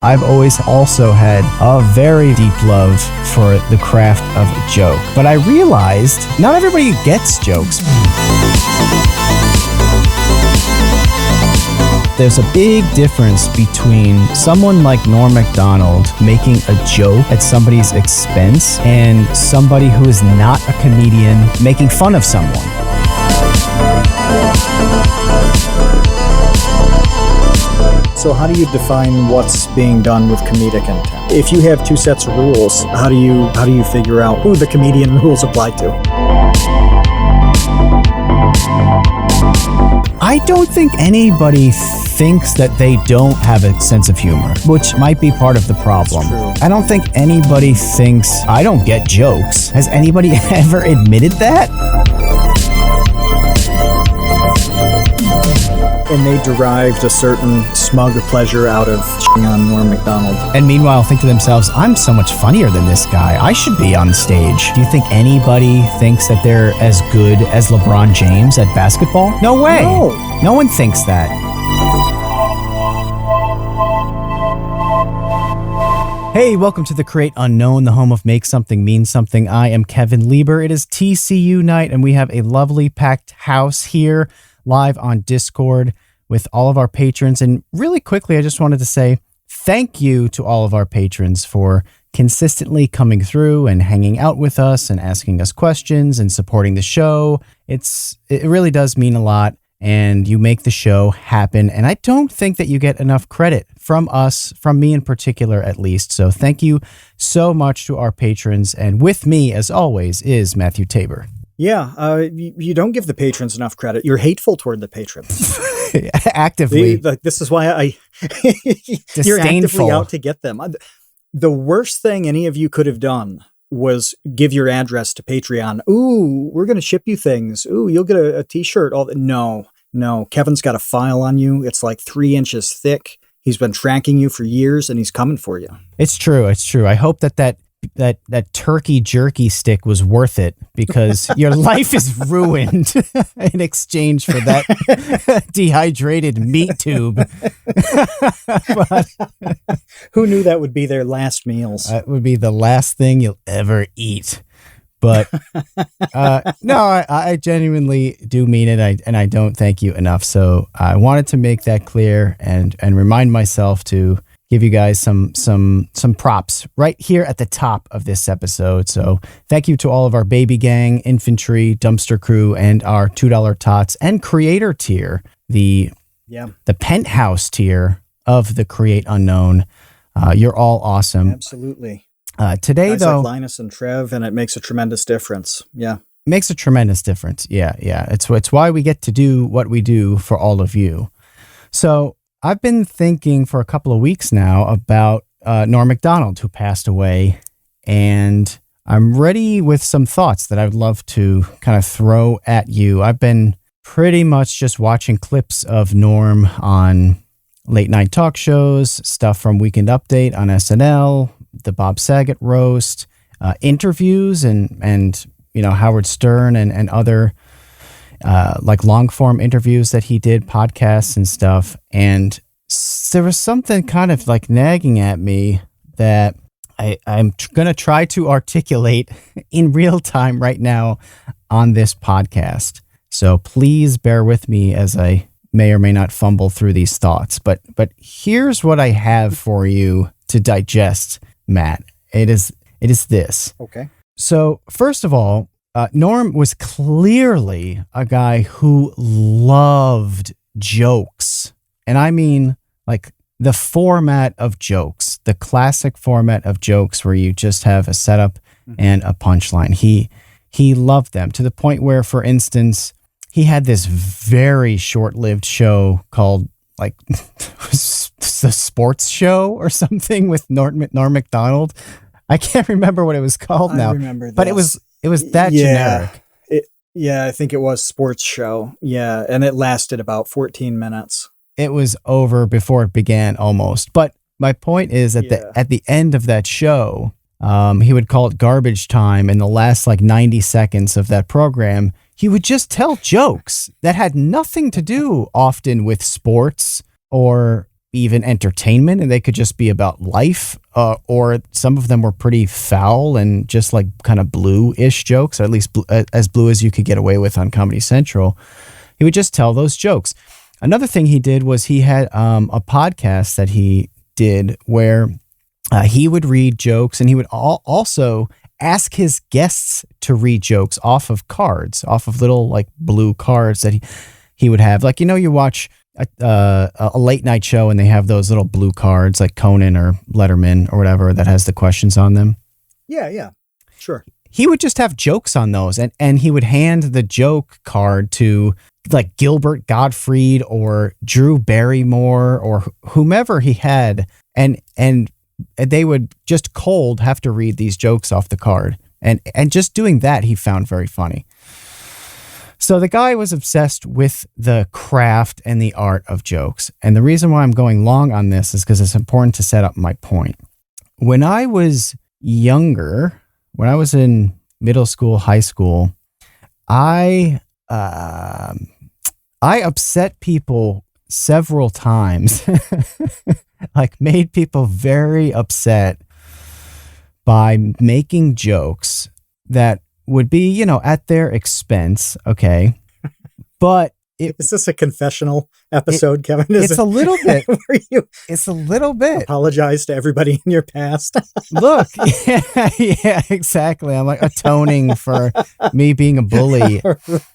I've always also had a very deep love for the craft of a joke, but I realized not everybody gets jokes. There's a big difference between someone like Norm Macdonald making a joke at somebody's expense and somebody who is not a comedian making fun of someone. So how do you define what's being done with comedic intent? If you have two sets of rules, how do you figure out who the comedian rules apply to? I don't think anybody thinks that they don't have a sense of humor, which might be part of the problem. That's true. I don't think anybody thinks I don't get jokes. Has anybody ever admitted that? And they derived a certain smug pleasure out of on Norm Macdonald. And meanwhile think to themselves, I'm so much funnier than this guy. I should be on the stage. Do you think anybody thinks that they're as good as LeBron James at basketball? No way. No one thinks that. Hey, welcome to the Create Unknown, the home of Make Something Mean Something. I am Kevin Lieber. It is TCU night, and we have a lovely packed house here live on Discord with all of our patrons. And really quickly, I just wanted to say thank you to all of our patrons for consistently coming through and hanging out with us and asking us questions and supporting the show. It really does mean a lot, and you make the show happen. And I don't think that you get enough credit from us, from me in particular, at least. So thank you so much to our patrons. And with me, as always, is Matthew Tabor. Yeah, you don't give the patrons enough credit. You're hateful toward the patrons. Actively. This is why you're actively out to get them. The worst thing any of you could have done was give your address to Patreon. Ooh, we're going to ship you things. Ooh, you'll get a t-shirt. No. Kevin's got a file on you. It's like 3 inches thick. He's been tracking you for years, and he's coming for you. It's true. I hope that turkey jerky stick was worth it, because your life is ruined in exchange for that dehydrated meat tube. But who knew that would be their last meals? That would be the last thing you'll ever eat. But no, I genuinely do mean it, and I don't thank you enough. So I wanted to make that clear and remind myself to give you guys some props right here at the top of this episode. So thank you to all of our baby gang, infantry, dumpster crew, and our $2 tots and creator tier, the penthouse tier of the Create Unknown. You're all awesome. Absolutely. Today, guys though, like Linus and Trev, and it makes a tremendous difference. Yeah. Makes a tremendous difference. Yeah. It's why we get to do what we do for all of you. So I've been thinking for a couple of weeks now about Norm Macdonald, who passed away, and I'm ready with some thoughts that I would love to kind of throw at you. I've been pretty much just watching clips of Norm on late night talk shows, stuff from Weekend Update on SNL, the Bob Saget roast, interviews, and Howard Stern and other like long form interviews that he did, podcasts and stuff. And there was something kind of like nagging at me that I'm going to try to articulate in real time right now on this podcast. So please bear with me as I may or may not fumble through these thoughts. But here's what I have for you to digest, Matt. It is this. Okay. So first of all, Norm was clearly a guy who loved jokes. And I mean, like, the format of jokes, the classic format of jokes where you just have a setup and a punchline. He loved them to the point where, for instance, he had this very short-lived show called, like, the Sports Show or something with Norm Macdonald. I can't remember what it was called now. I remember this. But it was that generic. I think it was Sports Show. Yeah, and it lasted about 14 minutes. It was over before it began almost. But my point is that at the end of that show, he would call it garbage time. In the last like 90 seconds of that program, he would just tell jokes that had nothing to do often with sports or even entertainment, and they could just be about life, or some of them were pretty foul and just like kind of blue-ish jokes, or at least as blue as you could get away with on Comedy Central. He would just tell those jokes. Another thing he did was he had a podcast that he did where he would read jokes, and he would also ask his guests to read jokes off of cards, off of little like blue cards that he would have. Like, you watch a late night show and they have those little blue cards like Conan or Letterman or whatever that has the questions on them. Yeah, sure. He would just have jokes on those, and he would hand the joke card to like Gilbert Gottfried or Drew Barrymore or whomever he had, and they would just cold have to read these jokes off the card, and just doing that he found very funny. So the guy was obsessed with the craft and the art of jokes. And the reason why I'm going long on this is because it's important to set up my point. When I was younger, when I was in middle school, high school, I upset people several times, like made people very upset by making jokes that would be, at their expense. Okay. But is this a confessional episode, Kevin? It's a little bit. It's a little bit. Apologize to everybody in your past. Look. Yeah, exactly. I'm like atoning for me being a bully.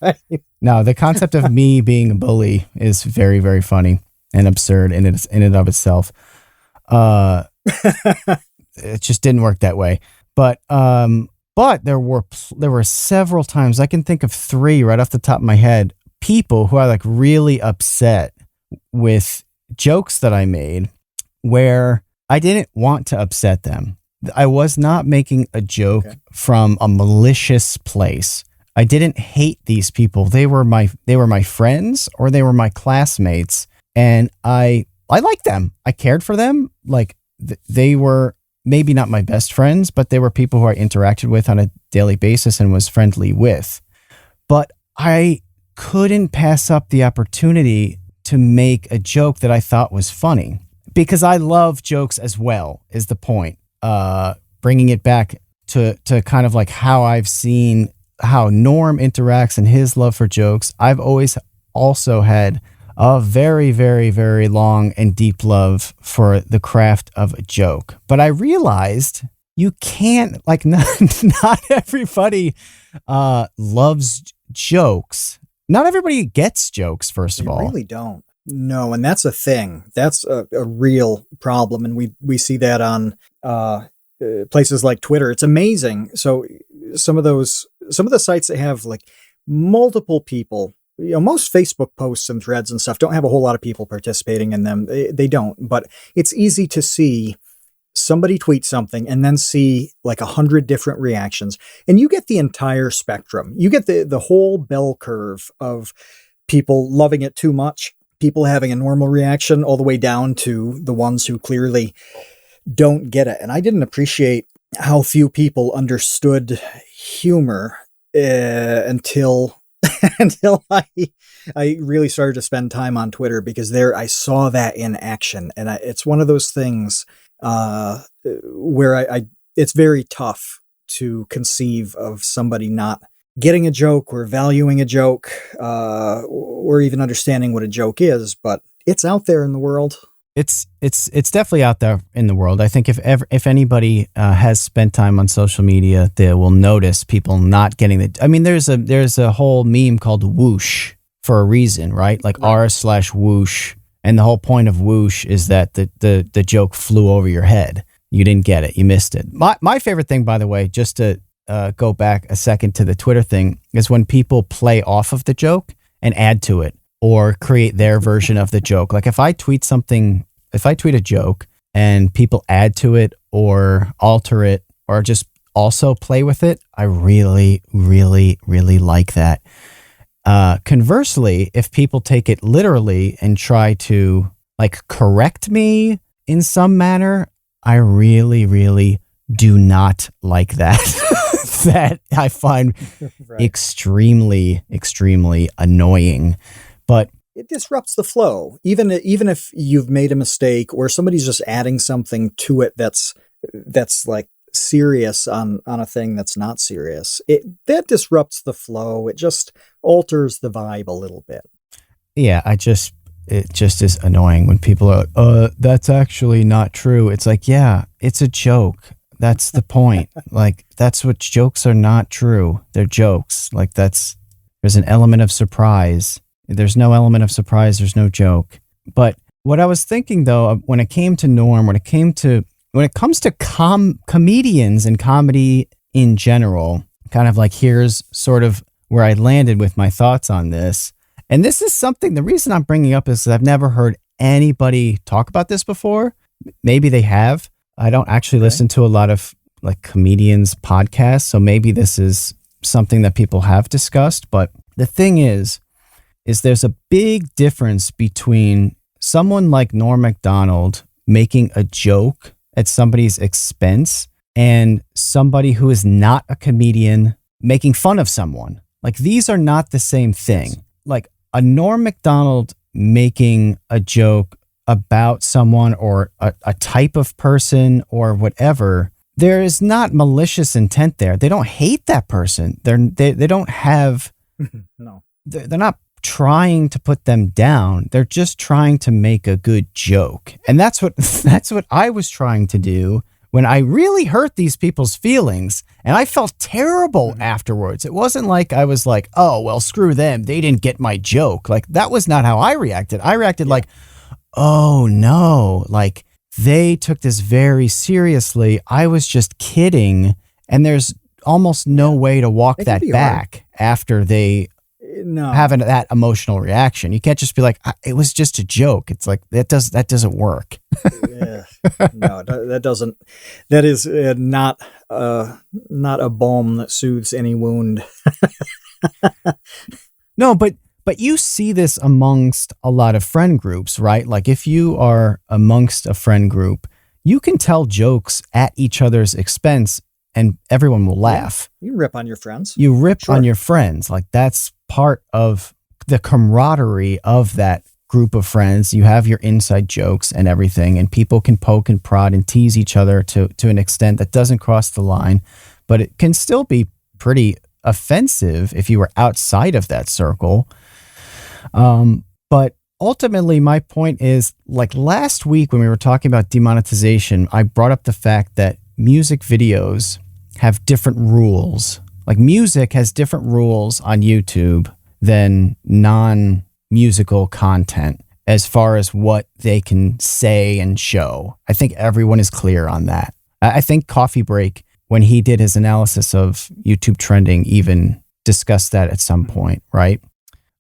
Right. No, the concept of me being a bully is very, very funny and absurd in and of itself. It just didn't work that way. But there were several times, I can think of 3 right off the top of my head, people who are like really upset with jokes that I made where I didn't want to upset them. I was not making a joke from a malicious place. I didn't hate these people. They were my friends, or they were my classmates, and I liked them. I cared for them. Like they were maybe not my best friends, but they were people who I interacted with on a daily basis and was friendly with. But I couldn't pass up the opportunity to make a joke that I thought was funny, because I love jokes as well, is the point. Bringing it back to kind of like how I've seen how Norm interacts and his love for jokes. I've always also had a very, very, very long and deep love for the craft of a joke. But I realized you can't, like, not everybody loves jokes. Not everybody gets jokes, first of all. They really don't. No, and that's a thing. That's a real problem. And we see that on places like Twitter. It's amazing. So some of the sites that have like multiple people, most Facebook posts and threads and stuff don't have a whole lot of people participating in them. They don't, but it's easy to see somebody tweet something and then see like 100 different reactions, and you get the entire spectrum. You get the whole bell curve of people loving it too much, people having a normal reaction, all the way down to the ones who clearly don't get it. And I didn't appreciate how few people understood humor until I really started to spend time on Twitter, because there I saw that in action. And it's one of those things where it's very tough to conceive of somebody not getting a joke or valuing a joke or even understanding what a joke is, but it's out there in the world. It's definitely out there in the world. I think if anybody has spent time on social media, they will notice people not getting the. I mean, there's a whole meme called whoosh for a reason, right? Like r/whoosh, and the whole point of whoosh is that the joke flew over your head. You didn't get it. You missed it. My favorite thing, by the way, just to go back a second to the Twitter thing, is when people play off of the joke and add to it, or create their version of the joke. Like if I tweet a joke and people add to it or alter it or just also play with it, I really, really, really like that. Conversely, if people take it literally and try to like correct me in some manner, I really, really do not like that. That I find extremely, extremely annoying. But it disrupts the flow. Even if you've made a mistake or somebody's just adding something to it that's like serious on a thing that's not serious, that disrupts the flow. It just alters the vibe a little bit. Yeah, it just is annoying when people are, that's actually not true. It's like, yeah, it's a joke. That's the point. Like, that's what jokes are not true. They're jokes. Like, there's an element of surprise. There's no element of surprise. There's no joke. But what I was thinking, though, when it came to Norm, when it comes to comedians and comedy in general, kind of like here's sort of where I landed with my thoughts on this. And this is something, the reason I'm bringing up is I've never heard anybody talk about this before. Maybe they have. I don't actually listen to a lot of like comedians podcasts. So maybe this is something that people have discussed. But the thing is there's a big difference between someone like Norm Macdonald making a joke at somebody's expense and somebody who is not a comedian making fun of someone. Like, these are not the same thing. Like, a Norm Macdonald making a joke about someone or a type of person or whatever, there is not malicious intent there. They don't hate that person. They don't have, no, they're not trying to put them down. They're just trying to make a good joke. And that's what I was trying to do when I really hurt these people's feelings, and I felt terrible afterwards. It wasn't like I was like, oh, well, screw them. They didn't get my joke. Like, that was not how I reacted. I reacted like, oh no, like they took this very seriously. I was just kidding. And there's almost no way to walk that back after they having that emotional reaction. You can't just be like, it was just a joke. It's like, that doesn't work. No, that doesn't. That is not a balm that soothes any wound. No, but you see this amongst a lot of friend groups, right? Like, if you are amongst a friend group, you can tell jokes at each other's expense and everyone will laugh. You rip on your friends. You rip on your friends. Like, that's part of the camaraderie of that group of friends. You have your inside jokes and everything, and people can poke and prod and tease each other to an extent that doesn't cross the line, but it can still be pretty offensive if you were outside of that circle. But ultimately, my point is, like last week when we were talking about demonetization, I brought up the fact that music videos have different rules. Like, music has different rules on YouTube than non-musical content as far as what they can say and show. I think everyone is clear on that. I think Coffee Break, when he did his analysis of YouTube trending, even discussed that at some point, right?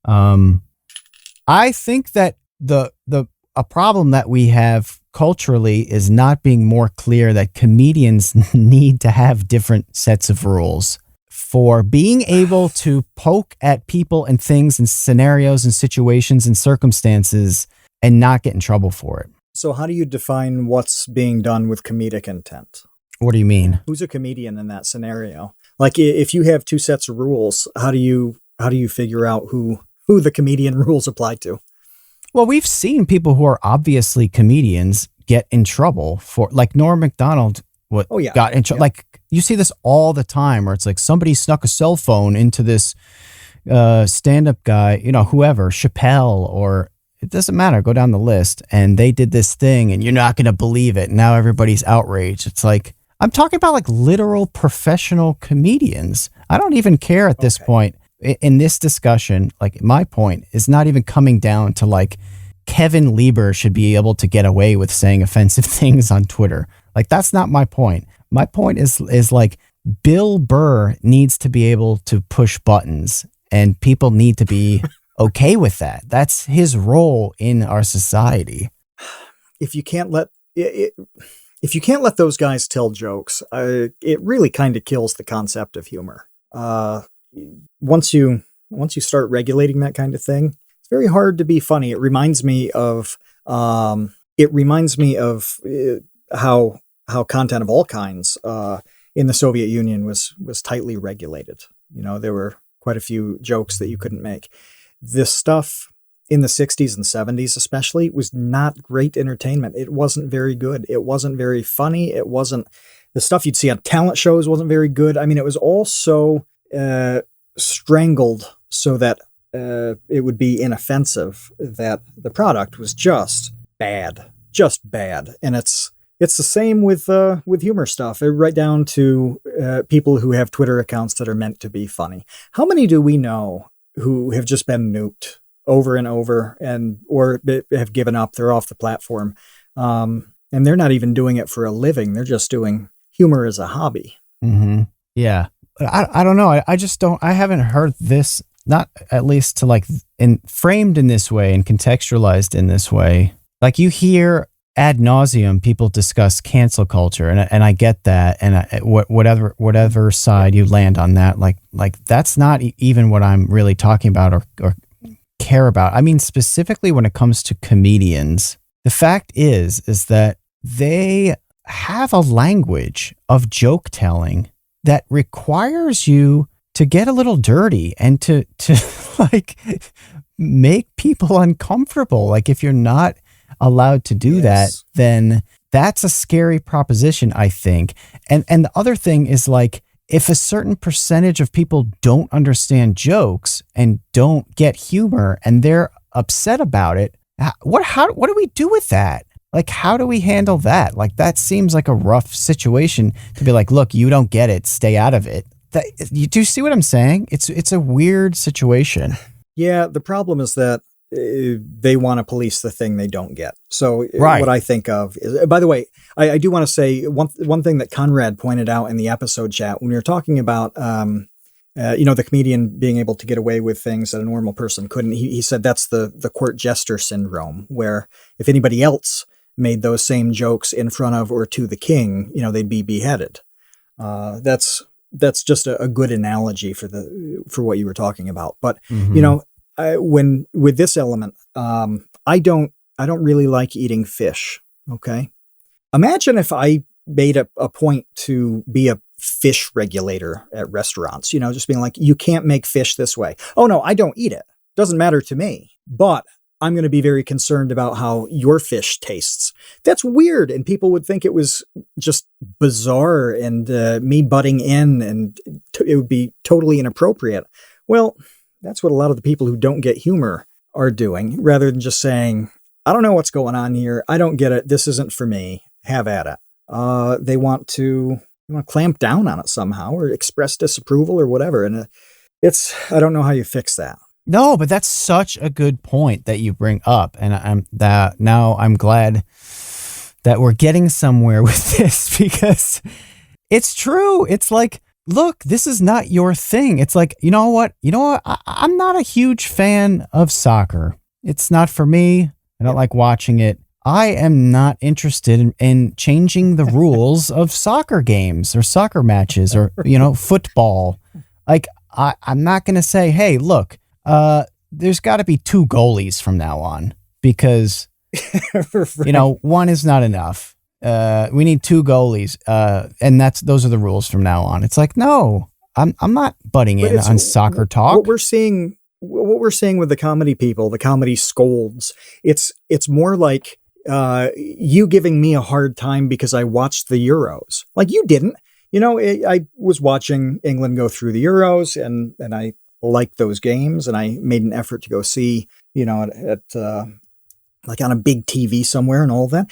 I think that a problem that we have culturally is not being more clear that comedians need to have different sets of rules for being able to poke at people and things and scenarios and situations and circumstances and not get in trouble for it. So how do you define what's being done with comedic intent? What do you mean? Who's a comedian in that scenario? Like, if you have two sets of rules, how do you figure out who the comedian rules apply to? Well, we've seen people who are obviously comedians get in trouble for, like Norm Macdonald got in trouble. Like, you see this all the time where it's like somebody snuck a cell phone into this stand-up guy, whoever, Chappelle, or it doesn't matter, go down the list, and they did this thing and you're not going to believe it. Now everybody's outraged. It's like, I'm talking about like literal professional comedians. I don't even care at this point. In this discussion, like, my point is not even coming down to like Kevin Lieber should be able to get away with saying offensive things on Twitter. Like, that's not my point. My point is like Bill Burr needs to be able to push buttons and people need to be okay with that. That's his role in our society. If you can't let those guys tell jokes, it really kind of kills the concept of humor. Once you start regulating that kind of thing, it's very hard to be funny. It reminds me of how content of all kinds in the Soviet Union was tightly regulated. There were quite a few jokes that you couldn't make. This stuff in the 60s and 70s especially, was not great entertainment. It wasn't very good. It wasn't very funny. It wasn't, the stuff you'd see on talent shows wasn't very good. I mean, it was all so strangled so that it would be inoffensive, that the product was just bad. And it's the same with humor stuff, right down to people who have Twitter accounts that are meant to be funny. How many do we know who have just been nuked over and over, or have given up? They're off the platform, and they're not even doing it for a living. They're just doing humor as a hobby. Mm-hmm. Yeah, I don't know. I just don't. I haven't heard this, not at least to like framed in this way and contextualized in this way. Like you hear ad nauseum people discuss cancel culture, and I get that, and whatever side you land on that, like that's not even what I'm really talking about or care about. I mean, specifically when it comes to comedians, the fact is that they have a language of joke telling that requires you to get a little dirty and to like make people uncomfortable. Like if you're not allowed to do that, then that's a scary proposition, I think. And the other thing is, like, if a certain percentage of people don't understand jokes and don't get humor and they're upset about it, what do we do with that? Like, how do we handle that? Like, that seems like a rough situation to be like, look, you don't get it, stay out of it. Do you see what I'm saying? It's a weird situation. Yeah, the problem is that they want to police the thing they don't get. So right. What I think of is, by the way, I do want to say one thing that Conrad pointed out in the episode chat when we were talking about, the comedian being able to get away with things that a normal person couldn't. He said that's the court jester syndrome, where if anybody else made those same jokes in front of or to the king, they'd be beheaded. That's just a good analogy for what you were talking about. But when with this element, I don't really like eating fish. Okay, imagine if I made a point to be a fish regulator at restaurants. Just being like, you can't make fish this way. Oh no, I don't eat it. Doesn't matter to me. But I'm going to be very concerned about how your fish tastes. That's weird, and people would think it was just bizarre and me butting in, and it would be totally inappropriate. Well, that's what a lot of the people who don't get humor are doing, rather than just saying, I don't know what's going on here. I don't get it. This isn't for me. Have at it. They want to clamp down on it somehow or express disapproval or whatever. And I don't know how you fix that. No, but that's such a good point that you bring up. And I'm glad that we're getting somewhere with this, because it's true. It's like, look, this is not your thing. It's like, you know what? I'm not a huge fan of soccer. It's not for me. I don't like watching it. I am not interested in changing the rules of soccer games or soccer matches or, football. Like, I'm not going to say, hey, look, there's got to be 2 goalies from now on, because, right. One is not enough. We need 2 goalies, and those are the rules from now on. It's like, no, I'm not butting in on soccer talk. What we're seeing with the comedy people, the comedy scolds, it's more like you giving me a hard time because I watched the Euros. Like, you didn't. I was watching England go through the Euros, and I liked those games, and I made an effort to go see, at like on a big TV somewhere and all of that.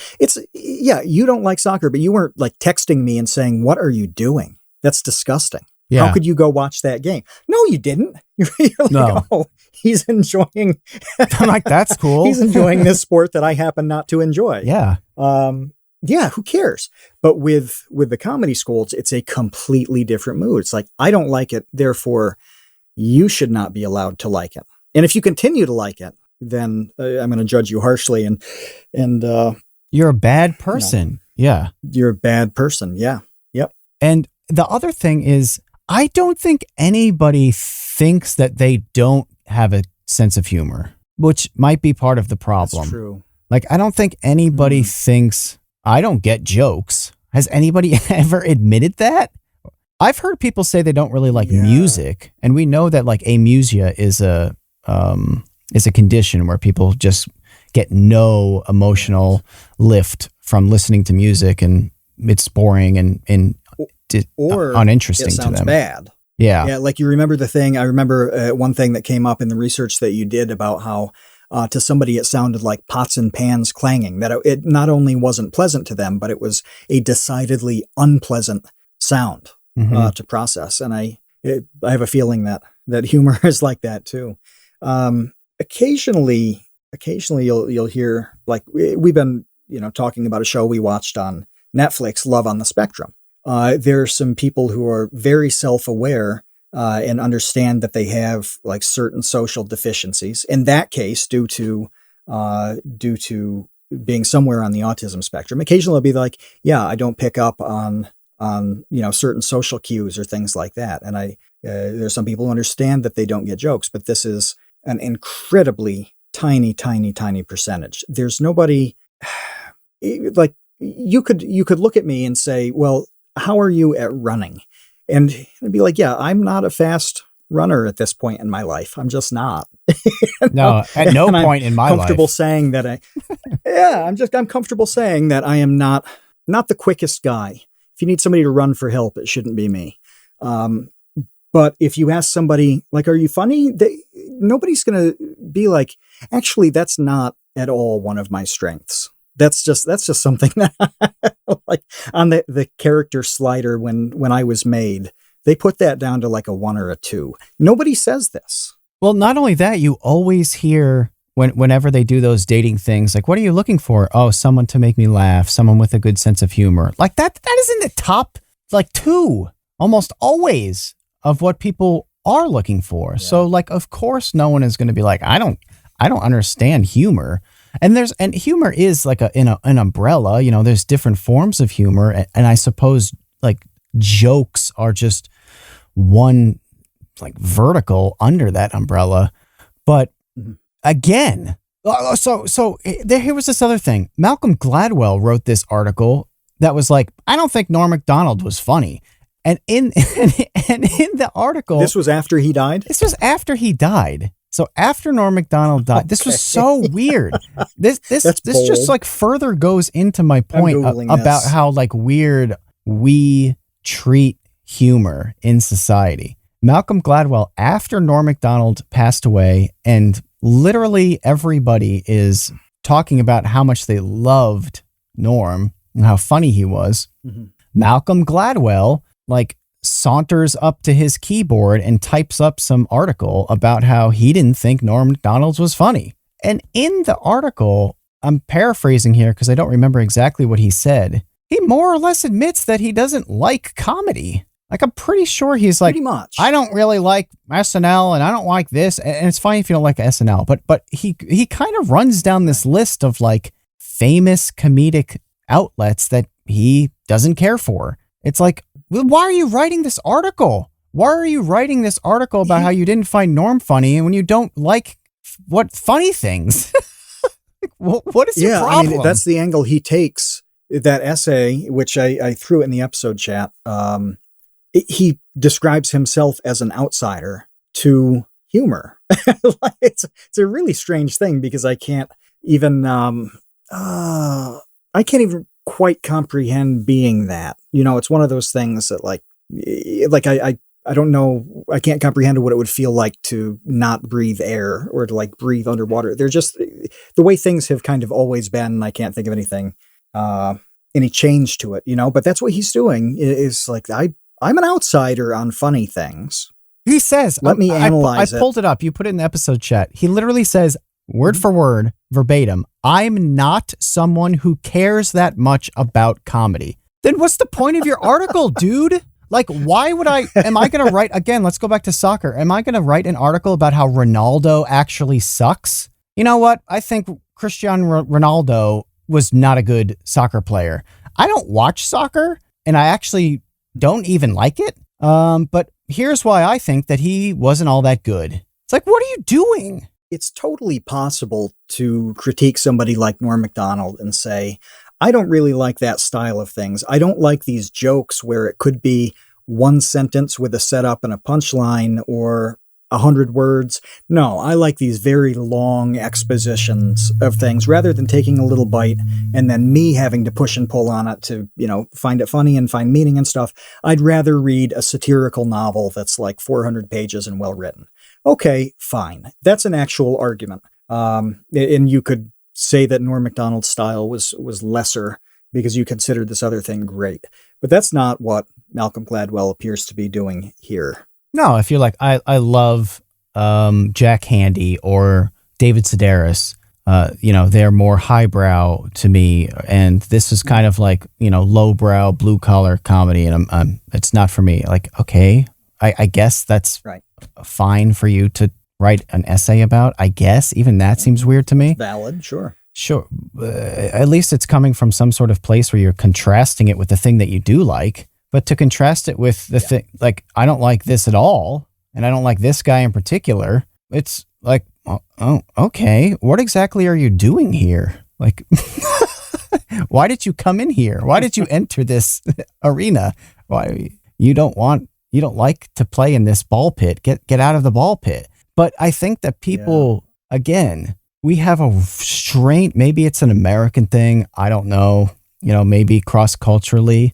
You don't like soccer, but you weren't like texting me and saying, what are you doing? That's disgusting. Yeah. How could you go watch that game? No, you didn't. You're like, no. Oh, he's enjoying. I'm like, that's cool. He's enjoying this sport that I happen not to enjoy. Yeah. Who cares? But with the comedy scolds, it's a completely different mood. It's like, I don't like it, therefore you should not be allowed to like it. And if you continue to like it, then I'm going to judge you harshly. And you're a bad person. Yeah. You're a bad person. Yeah. Yep. And the other thing is, I don't think anybody thinks that they don't have a sense of humor, which might be part of the problem. That's true. Like, I don't think anybody thinks I don't get jokes. Has anybody ever admitted that? I've heard people say they don't really like music, and we know that like amusia is a is a condition where people just get no emotional lift from listening to music, and it's boring and or uninteresting it sounds to them. Bad. Yeah. Like you remember the thing, I remember one thing that came up in the research that you did about how to somebody it sounded like pots and pans clanging, that it not only wasn't pleasant to them, but it was a decidedly unpleasant sound to process. And I have a feeling that humor is like that too. Occasionally you'll hear, like we've been, talking about a show we watched on Netflix, Love on the Spectrum. There are some people who are very self-aware and understand that they have like certain social deficiencies. In that case, due to being somewhere on the autism spectrum, occasionally they'll be like, yeah, I don't pick up on certain social cues or things like that. And there's some people who understand that they don't get jokes, but this is an incredibly tiny percentage. There's nobody like you could look at me and say, well, how are you at running? And I'd be like, yeah, I'm not a fast runner at this point in my life. I'm just not. No, at no point in my life. Comfortable saying that I'm comfortable saying that I am not the quickest guy. If you need somebody to run for help, it shouldn't be me. But if you ask somebody, like, are you funny? Nobody's going to be like, actually, that's not at all one of my strengths. That's just something that like on the character slider when I was made, they put that down to like a 1 or a 2. Nobody says this. Well, not only that, you always hear whenever they do those dating things, like, what are you looking for? Oh, someone to make me laugh, someone with a good sense of humor. Like that is in the top like 2 almost always of what people are looking for. Yeah. So like, of course, no one is going to be like, I don't understand humor. And humor is like an umbrella, there's different forms of humor. And I suppose like jokes are just one like vertical under that umbrella. But again, so here was this other thing. Malcolm Gladwell wrote this article that was like, I don't think Norm Macdonald was funny. And in the article, this was after he died? This was after he died. So after Norm Macdonald died, this was so weird. This just like further goes into my point about how like weird we treat humor in society. Malcolm Gladwell, after Norm Macdonald passed away, and literally everybody is talking about how much they loved Norm and how funny he was. Mm-hmm. Malcolm Gladwell like saunters up to his keyboard and types up some article about how he didn't think Norm Macdonald was funny. And in the article, I'm paraphrasing here because I don't remember exactly what he said. He more or less admits that he doesn't like comedy. Like, I'm pretty sure he's like, pretty much. I don't really like SNL and I don't like this. And it's fine if you don't like SNL, but he kind of runs down this list of like famous comedic outlets that he doesn't care for. It's like, well, why are you writing this article? Why are you writing this article about how you didn't find Norm funny and when you don't like what funny things? What is your problem? I mean, that's the angle he takes. That essay, which I threw in the episode chat, he describes himself as an outsider to humor. It's a really strange thing because I can't even quite comprehend being that. It's one of those things that like I don't know, I can't comprehend what it would feel like to not breathe air or to like breathe underwater. They're just the way things have kind of always been, and I can't think of anything any change to it, but that's what he's doing is like, I'm an outsider on funny things. He says, let me analyze I pulled it up. You put it in the episode chat. He literally says, word for word, verbatim, I'm not someone who cares that much about comedy. Then what's the point of your article, dude? Like, why would am I going to write, again, let's go back to soccer. Am I going to write an article about how Ronaldo actually sucks? You know what? I think Cristiano Ronaldo was not a good soccer player. I don't watch soccer and I actually don't even like it. But here's why I think that he wasn't all that good. It's like, what are you doing? It's totally possible to critique somebody like Norm Macdonald and say, I don't really like that style of things. I don't like these jokes where it could be one sentence with a setup and a punchline, or 100 words. No, I like these very long expositions of things rather than taking a little bite and then me having to push and pull on it to, find it funny and find meaning and stuff. I'd rather read a satirical novel that's like 400 pages and well written. Okay, fine. That's an actual argument. And you could say that Norm Macdonald's style was lesser because you considered this other thing great. But that's not what Malcolm Gladwell appears to be doing here. No, if you're like, I love Jack Handy or David Sedaris, they're more highbrow to me. And this is kind of like, lowbrow, blue collar comedy. And it's not for me. Like, okay, I guess that's right. Fine for you to write an essay about. I guess even that seems weird to me. Valid, sure. Sure. At least it's coming from some sort of place where you're contrasting it with the thing that you do like. But to contrast it with the thing, like, I don't like this at all, and I don't like this guy in particular, it's like, oh, okay, what exactly are you doing here? Like, why did you come in here? Why did you enter this arena? Why you don't like to play in this ball pit? Get out of the ball pit. But I think that people, again, we have a strain. Maybe it's an American thing. I don't know. Maybe cross-culturally,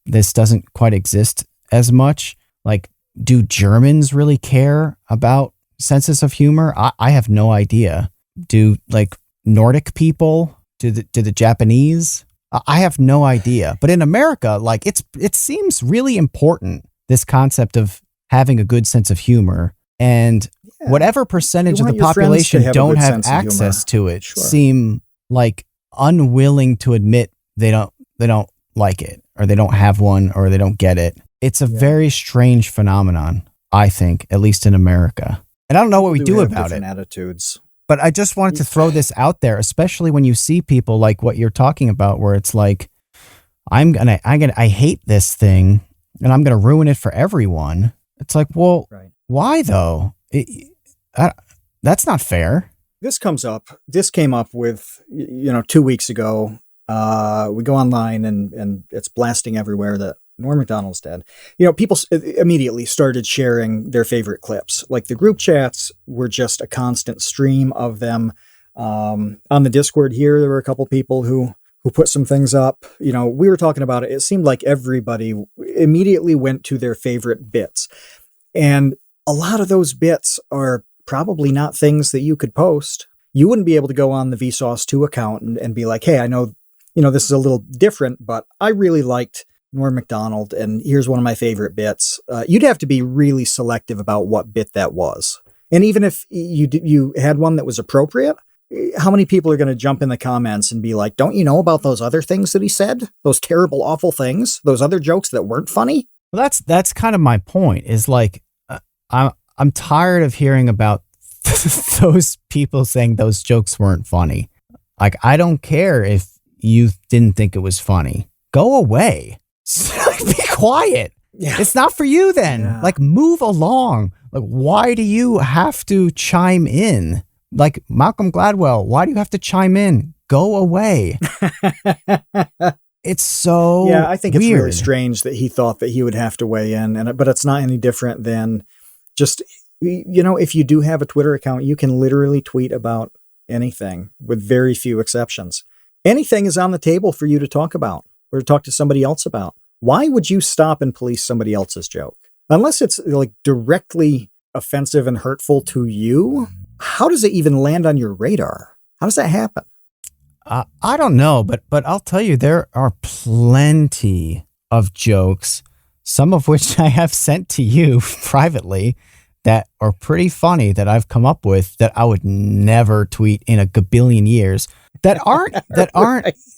this doesn't quite exist as much. Like, do Germans really care about senses of humor? I have no idea. Do like Nordic people? Do the Japanese? I have no idea. But in America, like it seems really important, this concept of having a good sense of humor, and whatever percentage of the population don't have access to it seem like unwilling to admit they don't like it, or they don't have one, or they don't get it. It's a very strange phenomenon, I think, at least in America. And I don't know what we do about it. Attitudes. But I just wanted to throw this out there, especially when you see people like what you're talking about, where it's like, I hate this thing and I'm going to ruin it for everyone. It's like, well, why though? That's not fair. This came up with, 2 weeks ago. We go online and it's blasting everywhere that Norm Macdonald's dead. People immediately started sharing their favorite clips. Like the group chats were just a constant stream of them. On the Discord here, there were a couple people who put some things up. We were talking about it. It seemed like everybody immediately went to their favorite bits. And a lot of those bits are probably not things that you could post. You wouldn't be able to go on the Vsauce 2 account and be like, hey, I know, this is a little different, but I really liked Norm Macdonald, and here's one of my favorite bits. You'd have to be really selective about what bit that was. And even if you had one that was appropriate, how many people are going to jump in the comments and be like, don't you know about those other things that he said? Those terrible, awful things? Those other jokes that weren't funny? Well, that's kind of my point, is like, I'm tired of hearing about those people saying those jokes weren't funny. Like, I don't care if you didn't think it was funny. Go away. Be quiet. Yeah. It's not for you then. Yeah. Like, move along. Like, why do you have to chime in? Like Malcolm Gladwell, why do you have to chime in? Go away. It's so I think it's really strange that he thought that he would have to weigh in, but it's not any different than just, if you do have a Twitter account, you can literally tweet about anything with very few exceptions. Anything is on the table for you to talk about or to talk to somebody else about. Why would you stop and police somebody else's joke? Unless it's like directly offensive and hurtful to you, how does it even land on your radar? How does that happen? I don't know, but I'll tell you, there are plenty of jokes, some of which I have sent to you privately, that are pretty funny, that I've come up with that I would never tweet in a gabillion years. That aren't,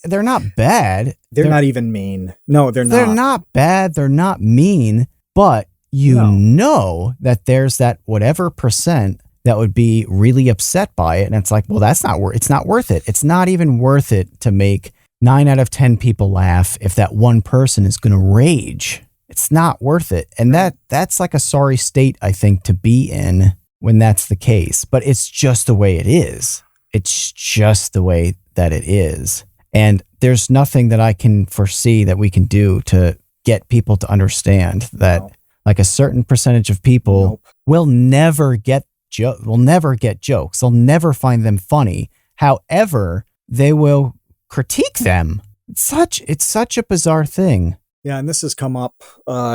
they're not bad. They're not even mean. No, they're not. They're not bad. They're not mean, but know that there's that whatever percent that would be really upset by it. And it's like, well, it's not worth it. It's not even worth it to make 9 out of 10 people laugh if that one person is going to rage. It's not worth it. And that's like a sorry state, I think, to be in when that's the case. But it's just the way it is. It's just the way that it is. And there's nothing that I can foresee that we can do to get people to understand that like a certain percentage of people will never get jokes. They'll never find them funny. However, they will critique them. It's such a bizarre thing. Yeah, and this has come up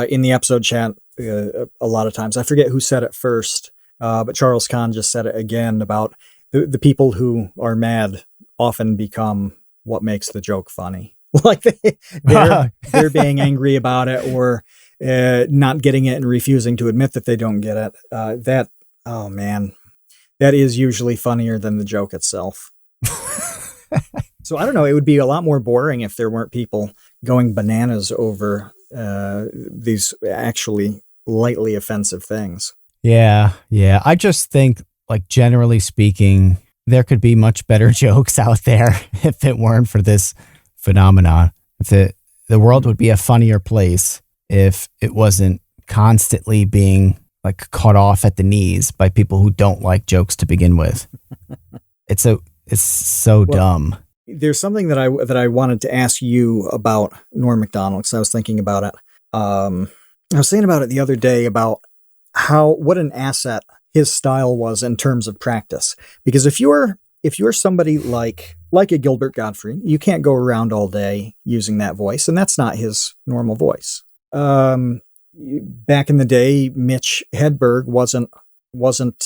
in the episode chat a lot of times. I forget who said it first, but Charles Kahn just said it again about the people who are mad often become what makes the joke funny. Like they're being angry about it or not getting it and refusing to admit that they don't get it. That is usually funnier than the joke itself. So I don't know. It would be a lot more boring if there weren't people going bananas over these actually lightly offensive things. Yeah. I just think, like, generally speaking, there could be much better jokes out there if it weren't for this phenomenon. If the world would be a funnier place if it wasn't constantly being like cut off at the knees by people who don't like jokes to begin with. It's so dumb. There's something that I wanted to ask you about Norm Macdonald, because I was thinking about it. I was thinking about it the other day about what an asset his style was in terms of practice. Because if you're somebody like a Gilbert Gottfried, you can't go around all day using that voice, and that's not his normal voice. Back in the day, Mitch Hedberg wasn't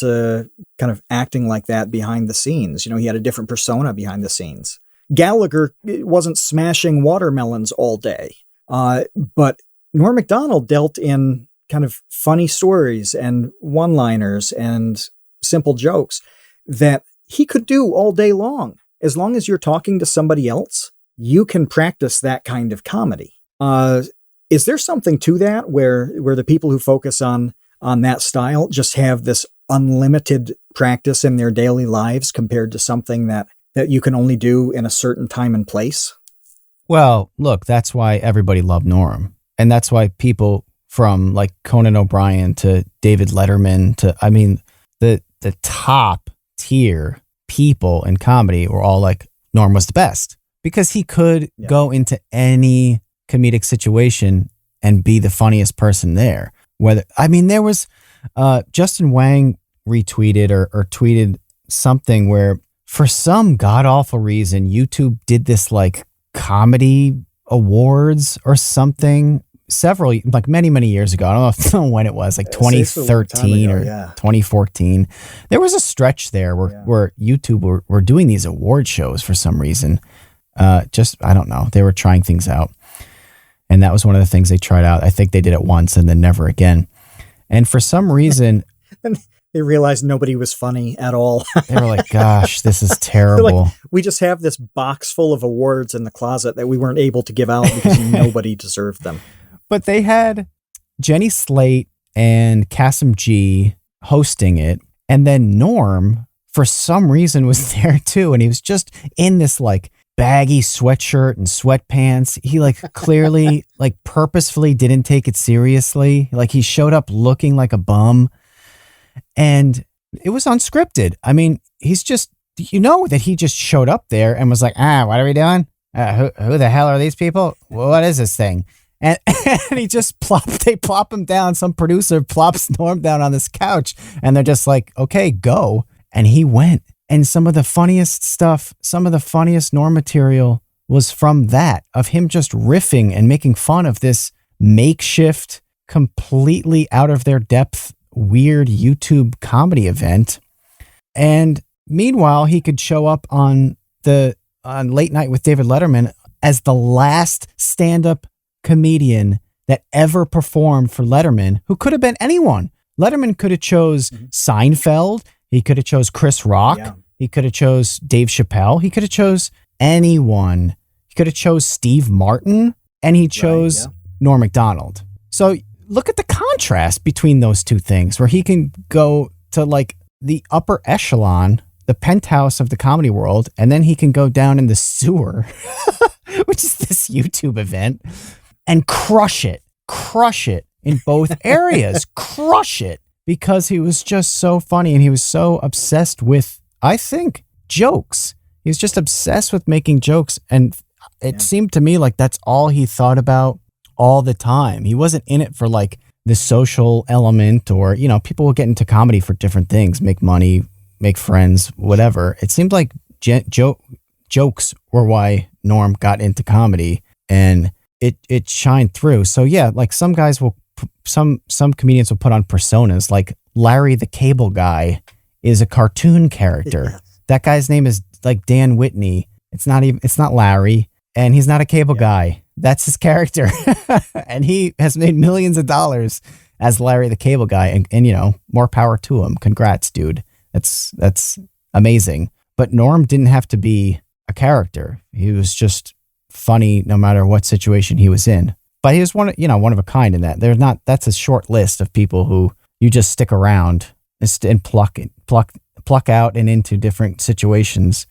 kind of acting like that behind the scenes. He had a different persona behind the scenes. Gallagher wasn't smashing watermelons all day. But Norm Macdonald dealt in kind of funny stories and one-liners and simple jokes that he could do all day long. As long as you're talking to somebody else, you can practice that kind of comedy. Is there something to that where the people who focus on that style just have this unlimited practice in their daily lives compared to something that you can only do in a certain time and place? Well, look, that's why everybody loved Norm. And that's why people from like Conan O'Brien to David Letterman to, I mean, the top tier people in comedy were all like, Norm was the best because he could go into any comedic situation and be the funniest person there. There was Justin Wang retweeted or tweeted something where for some god awful reason, YouTube did this like comedy awards or something many, many years ago. I don't know when it was, like 2013 or 2014. There was a stretch there where YouTube were doing these award shows for some reason. I don't know. They were trying things out. And that was one of the things they tried out. I think they did it once and then never again. And for some reason... They realized nobody was funny at all. They were like, gosh, this is terrible. Like, we just have this box full of awards in the closet that we weren't able to give out because nobody deserved them. But they had Jenny Slate and Kasim G hosting it. And then Norm, for some reason, was there too. And he was just in this like baggy sweatshirt and sweatpants. He like clearly like purposefully didn't take it seriously. Like he showed up looking like a bum. And it was unscripted. I mean, he's just, that he just showed up there and was like, what are we doing? Who the hell are these people? What is this thing? And he just they plop him down. Some producer plops Norm down on this couch and they're just like, okay, go. And he went. And some of the funniest Norm material was from that, of him just riffing and making fun of this makeshift, completely out of their depth, weird YouTube comedy event. And meanwhile, he could show up on Late Night with David Letterman as the last stand-up comedian that ever performed for Letterman, who could have been anyone. Letterman could have chose Seinfeld. He could have chose Chris Rock. Yeah. He could have chose Dave Chappelle. He could have chose anyone. He could have chose Steve Martin, and he chose Norm Macdonald. So look at the contrast between those two things, where he can go to like the upper echelon, the penthouse of the comedy world, and then he can go down in the sewer, which is this YouTube event, and crush it in both areas, crush it, because he was just so funny and he was so obsessed with, I think, jokes. He was just obsessed with making jokes, and it seemed to me like that's all he thought about all the time. He wasn't in it for like the social element, or, people will get into comedy for different things, make money, make friends, whatever. It seemed like jokes were why Norm got into comedy, and it shined through. So yeah, like some comedians will put on personas, like Larry the Cable Guy is a cartoon character. Yeah. That guy's name is like Dan Whitney. It's not Larry, and he's not a cable guy. That's his character. And he has made millions of dollars as Larry the Cable Guy, and more power to him. Congrats, dude. That's amazing. But Norm didn't have to be a character. He was just funny no matter what situation he was in. But he was one of a kind in that. That's a short list of people who you just stick around and pluck out and into different situations.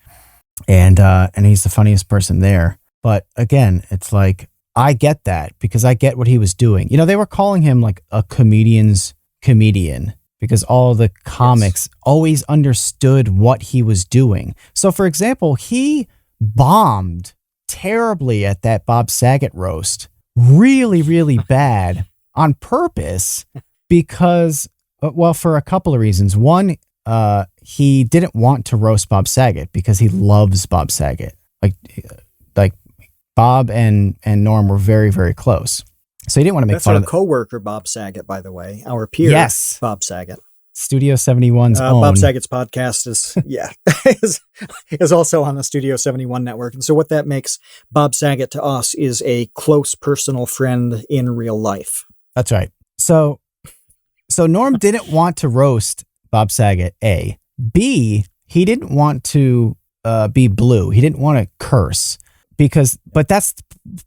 And he's the funniest person there. But again, it's like, I get that because I get what he was doing. They were calling him like a comedian's comedian because all the comics always understood what he was doing. So for example, he bombed terribly at that Bob Saget roast. Really, really bad on purpose because, well, for a couple of reasons. One, he didn't want to roast Bob Saget because he loves Bob Saget. Like Bob and Norm were very, very close. So he didn't want to make fun of our coworker, Bob Saget, by the way, our peer, Bob Saget. Studio 71's own. Bob Saget's podcast is also on the Studio 71 network. And so what that makes Bob Saget to us is a close personal friend in real life. That's right. So Norm didn't want to roast Bob Saget, A. B, he didn't want to be blue. He didn't want to curse but that's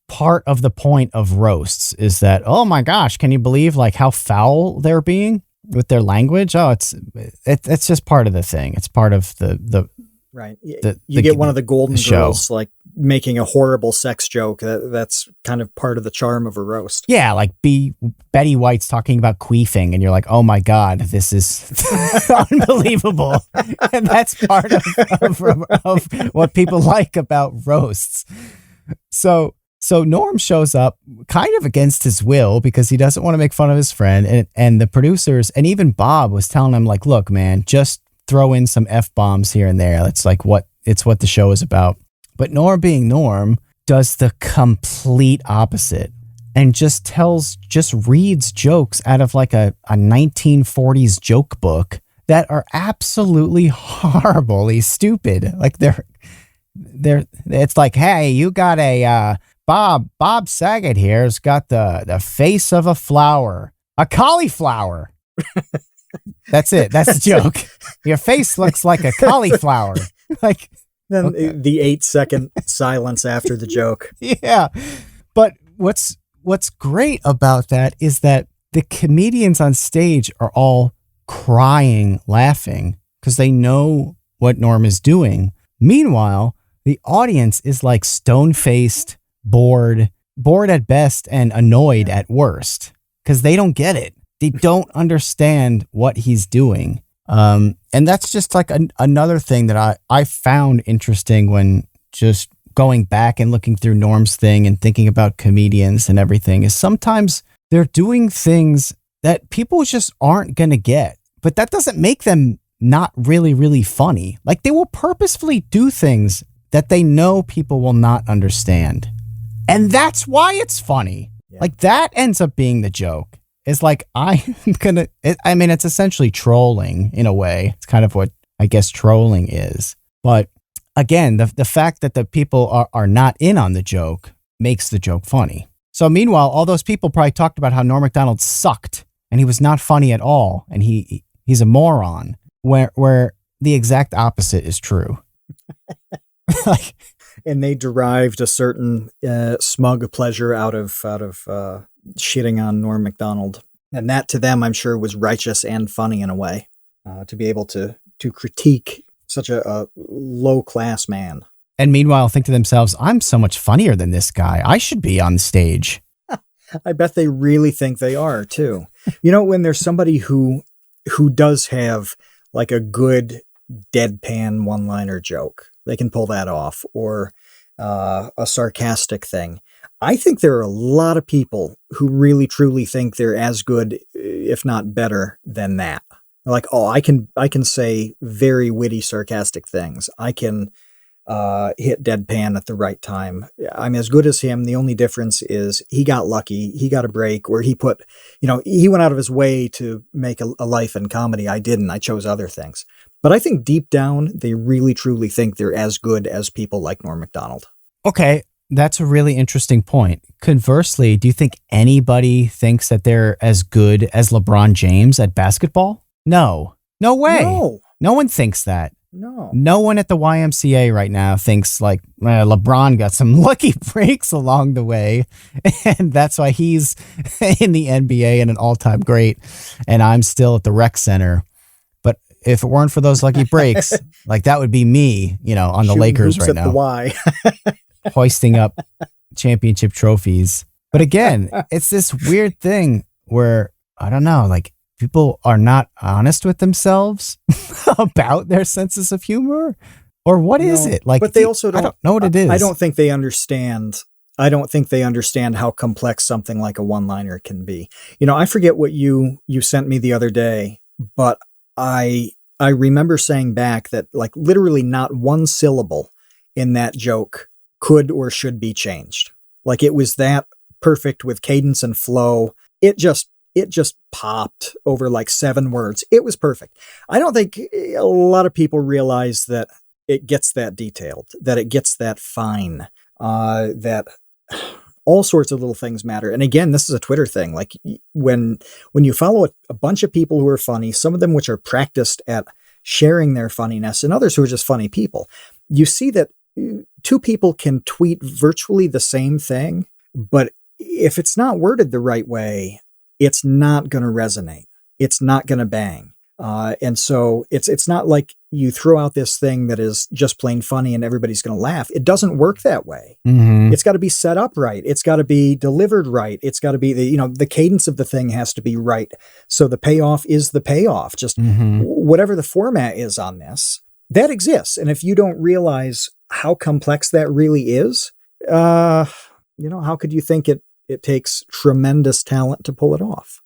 part of the point of roasts is that, oh my gosh, can you believe like how foul they're being with their language? Oh, it's just part of the thing. It's part of the right. You get one of the Golden Girls like making a horrible sex joke. That's kind of part of the charm of a roast. Yeah, like Betty White's talking about queefing, and you're like, oh my God, this is unbelievable. And that's part of what people like about roasts. So Norm shows up kind of against his will because he doesn't want to make fun of his friend, and the producers and even Bob was telling him like, look, man, just throw in some F-bombs here and there. It's like what the show is about. But Norm, being Norm, does the complete opposite and just reads jokes out of like a 1940s joke book that are absolutely horribly stupid. Like it's like, hey, you got a Bob Saget here's got the face of a flower, a cauliflower. That's it. That's the joke. Your face looks like a cauliflower. Like then the 8-second silence after the joke. Yeah. But what's great about that is that the comedians on stage are all crying, laughing because they know what Norm is doing. Meanwhile, the audience is like stone-faced, bored at best and annoyed at worst because they don't get it. They don't understand what he's doing. And that's just like another thing that I found interesting when just going back and looking through Norm's thing and thinking about comedians and everything is sometimes they're doing things that people just aren't going to get, but that doesn't make them not really, really funny. Like they will purposefully do things that they know people will not understand. And that's why it's funny. Yeah. Like that ends up being the joke. It's like, it's essentially trolling in a way. It's kind of what I guess trolling is. But again, the fact that the people are not in on the joke makes the joke funny. So meanwhile, all those people probably talked about how Norm Macdonald sucked and he was not funny at all. And he's a moron where the exact opposite is true. And they derived a certain smug pleasure out of shitting on Norm Macdonald. And that to them, I'm sure, was righteous and funny in a way, to be able to critique such a low-class man. And meanwhile, think to themselves, I'm so much funnier than this guy. I should be on stage. I bet they really think they are, too. When there's somebody who does have like a good deadpan one-liner joke, they can pull that off, or a sarcastic thing. I think there are a lot of people who really truly think they're as good, if not better than that. Like, oh, I can say very witty, sarcastic things. I can hit deadpan at the right time. I'm as good as him. The only difference is he got lucky. He got a break where he put, he went out of his way to make a life in comedy. I didn't. I chose other things. But I think deep down, they really, truly think they're as good as people like Norm Macdonald. Okay. That's a really interesting point. Conversely, do you think anybody thinks that they're as good as LeBron James at basketball? No. No way. No one thinks that. No one at the YMCA right now thinks like LeBron got some lucky breaks along the way, and that's why he's in the NBA and an all-time great, and I'm still at the rec center. But if it weren't for those lucky breaks, like that would be me, on the Lakers right now. The Y. Hoisting up championship trophies. But again, it's this weird thing where, I don't know, like people are not honest with themselves about their senses of humor, or what is it? Like, but they also don't, I don't know what it is. I don't think they understand how complex something like a one-liner can be. I forget what you sent me the other day, but I remember saying back that like literally not one syllable in that joke could or should be changed. Like it was that perfect with cadence and flow. It just popped over like 7 words. It was perfect. I don't think a lot of people realize that it gets that detailed, that it gets that fine, that all sorts of little things matter. And again, this is a Twitter thing. Like when you follow a bunch of people who are funny, some of them which are practiced at sharing their funniness and others who are just funny people, you see that 2 people can tweet virtually the same thing, but if it's not worded the right way, it's not going to resonate. It's not going to bang. And so it's not like you throw out this thing that is just plain funny and everybody's going to laugh. It doesn't work that way. Mm-hmm. It's got to be set up right. It's got to be delivered right. It's got to be the cadence of the thing has to be right. So the payoff is the payoff. Just whatever the format is on this, that exists. And if you don't realize how complex that really is, how could you think it takes tremendous talent to pull it off?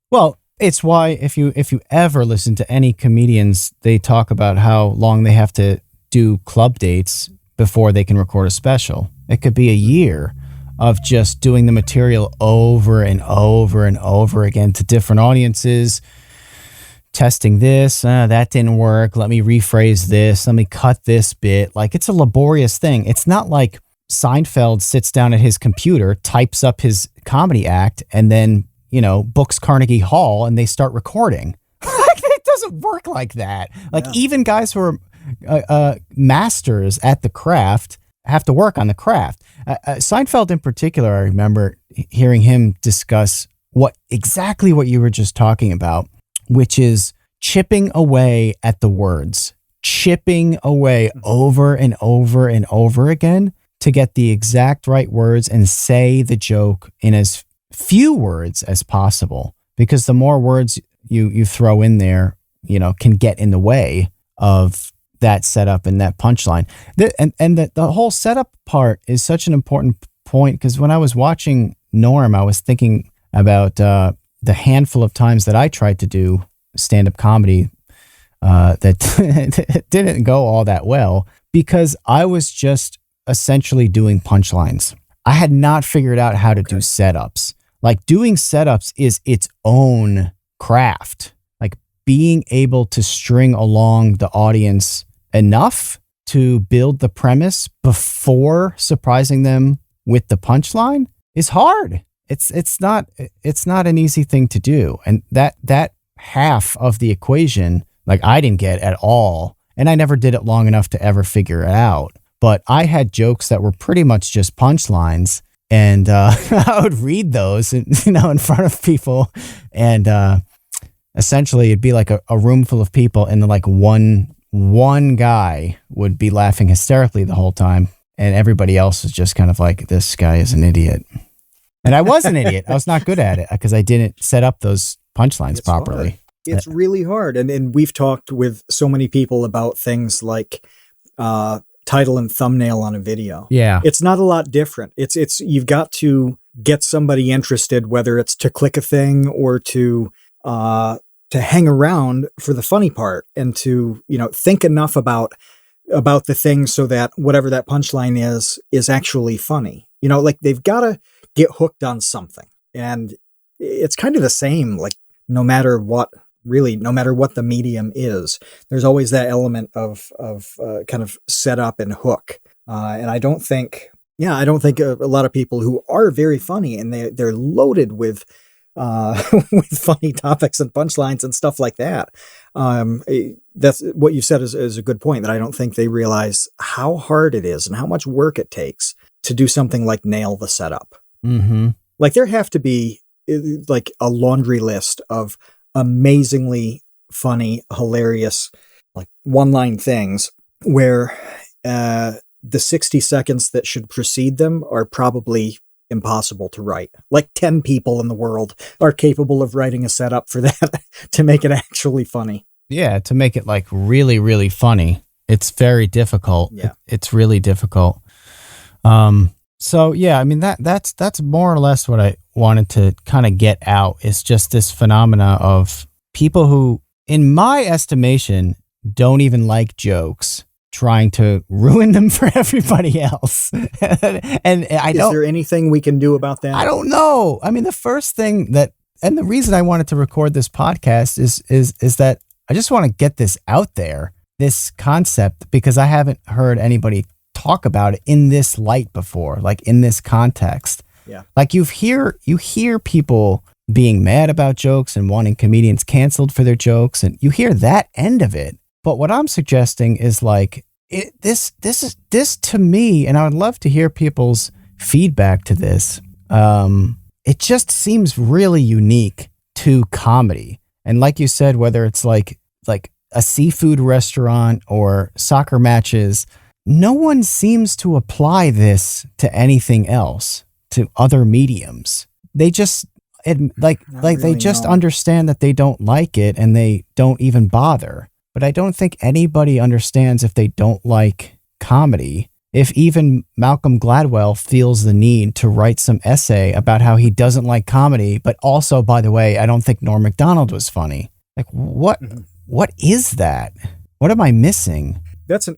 Well, it's why if you ever listen to any comedians, they talk about how long they have to do club dates before they can record a special. It could be a year of just doing the material over and over and over again to different audiences, testing this, that didn't work, let me rephrase this, let me cut this bit. Like, it's a laborious thing. It's not like Seinfeld sits down at his computer, types up his comedy act, and then, books Carnegie Hall and they start recording. It doesn't work like that. Like, even guys who are masters at the craft have to work on the craft. Seinfeld in particular, I remember hearing him discuss exactly what you were just talking about, which is chipping away at the words, chipping away over and over and over again to get the exact right words and say the joke in as few words as possible. Because the more words you throw in there, can get in the way of that setup and that punchline. The whole setup part is such an important point, because when I was watching Norm, I was thinking about the handful of times that I tried to do stand-up comedy that didn't go all that well, because I was just essentially doing punchlines. I had not figured out how to do setups. Like, doing setups is its own craft. Like, being able to string along the audience enough to build the premise before surprising them with the punchline is hard. It's not an easy thing to do. And that half of the equation, like, I didn't get at all. And I never did it long enough to ever figure it out. But I had jokes that were pretty much just punchlines. And I would read those, in front of people. And essentially it'd be like a room full of people. And then like one guy would be laughing hysterically the whole time. And everybody else was just kind of like, this guy is an idiot. And I was an idiot. I was not good at it because I didn't set up those punchlines properly. Hard. It's really hard. And we've talked with so many people about things like title and thumbnail on a video. Yeah. It's not a lot different. It's you've got to get somebody interested, whether it's to click a thing or to hang around for the funny part and to, think enough about the thing so that whatever that punchline is actually funny. Like they've got to get hooked on something. And it's kind of the same, like no matter what the medium is, there's always that element of kind of setup and hook. And I don't think a lot of people who are very funny and they're loaded with with funny topics and punchlines and stuff like that. That's what you said is a good point, that I don't think they realize how hard it is and how much work it takes to do something like nail the setup. Mm-hmm. Like there have to be like a laundry list of amazingly funny, hilarious, like one-line things where the 60 seconds that should precede them are probably impossible to write. Like 10 people in the world are capable of writing a setup for that to make it actually funny. Yeah, to make it like really, really funny. It's very difficult. Yeah. It's really difficult. So yeah, I mean that's more or less what I wanted to kind of get out, is just this phenomena of people who, in my estimation, don't even like jokes, trying to ruin them for everybody else. And is there anything we can do about that? I don't know. I mean, the first thing and the reason I wanted to record this podcast is that I just want to get this out there, this concept, because I haven't heard anybody talk about it in this light before, like in this context. Yeah. Like you hear people being mad about jokes and wanting comedians canceled for their jokes, and you hear that end of it. But what I'm suggesting is like this to me, and I would love to hear people's feedback to this. It just seems really unique to comedy. And like you said, whether it's like a seafood restaurant or soccer matches, no one seems to apply this to anything else, to other mediums. They just they just understand that they don't like it and they don't even bother. But I don't think anybody understands if they don't like comedy. If even Malcolm Gladwell feels the need to write some essay about how he doesn't like comedy, but also, by the way, I don't think Norm Macdonald was funny. Like, what is that? What am I missing? That's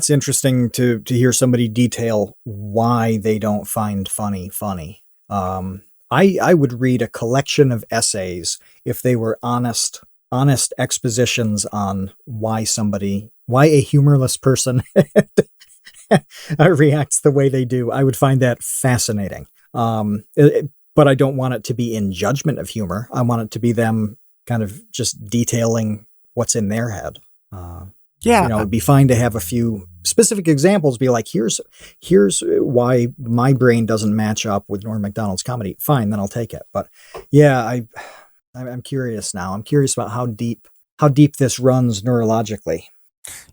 interesting to hear somebody detail why they don't find funny. I would read a collection of essays if they were honest expositions on why a humorless person reacts the way they do. I would find that fascinating. But I don't want it to be in judgment of humor. I want it to be them kind of just detailing what's in their head. It'd be fine to have a few specific examples, be like, here's why my brain doesn't match up with Norm Macdonald's comedy. Fine, then I'll take it. But yeah, I'm curious now. I'm curious about how deep this runs neurologically.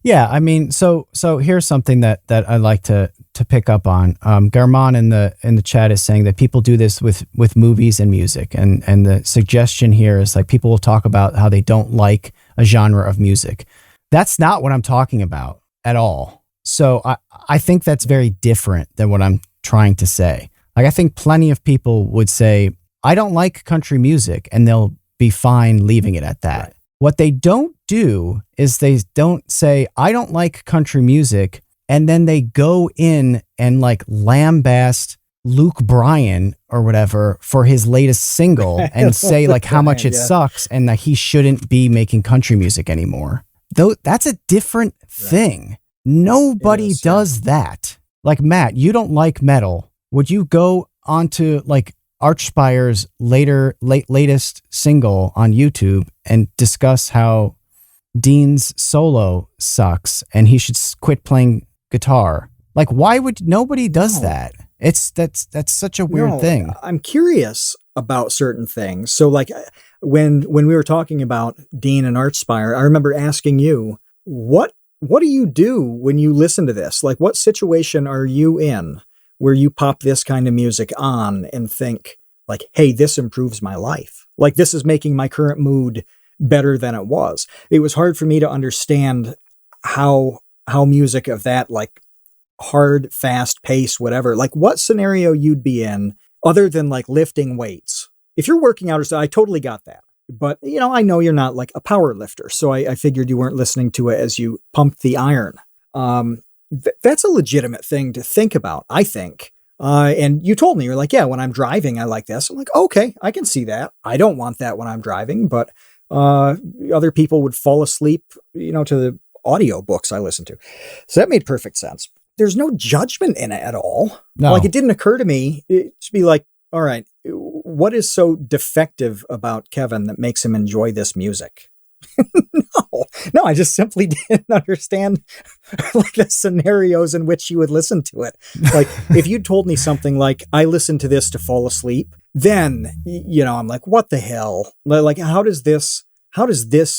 Yeah, I mean, so here's something that I like to pick up on. Garmon in the chat is saying that people do this with movies and music, and the suggestion here is like people will talk about how they don't like a genre of music. That's not what I'm talking about at all. So I think that's very different than what I'm trying to say. Like I think plenty of people would say, I don't like country music, and they'll be fine leaving it at that. Right. What they don't do is they don't say, I don't like country music, and then they go in and like lambast Luke Bryan or whatever for his latest single and say like how much it sucks and that he shouldn't be making country music anymore. Though that's a different thing. Nobody does that. Like Matt, you don't like metal. Would you go onto like Archspire's latest single on YouTube and discuss how Dean's solo sucks and he should quit playing guitar? Like, why would nobody does that? That's such a weird thing. I'm curious about certain things. So like when we were talking about Dean and Archspire, I remember asking you, what do you do when you listen to this? Like, what situation are you in where you pop this kind of music on and think like, hey, this improves my life. Like, this is making my current mood better than it was. It was hard for me to understand how music of that like hard, fast pace, whatever, like what scenario you'd be in other than like lifting weights. If you're working out or so, I totally got that. But, I know you're not like a power lifter. So I figured you weren't listening to it as you pumped the iron. That's a legitimate thing to think about, I think. And you told me, you're like, yeah, when I'm driving, I like this. I'm like, okay, I can see that. I don't want that when I'm driving, but other people would fall asleep, to the audiobooks I listen to. So that made perfect sense. There's no judgment in it at all. No. Like, it didn't occur to me to be like, all right, what is so defective about Kevin that makes him enjoy this music? No, I just simply didn't understand like the scenarios in which you would listen to it. Like, if you told me something like, I listen to this to fall asleep, then, I'm like, what the hell? Like, how does this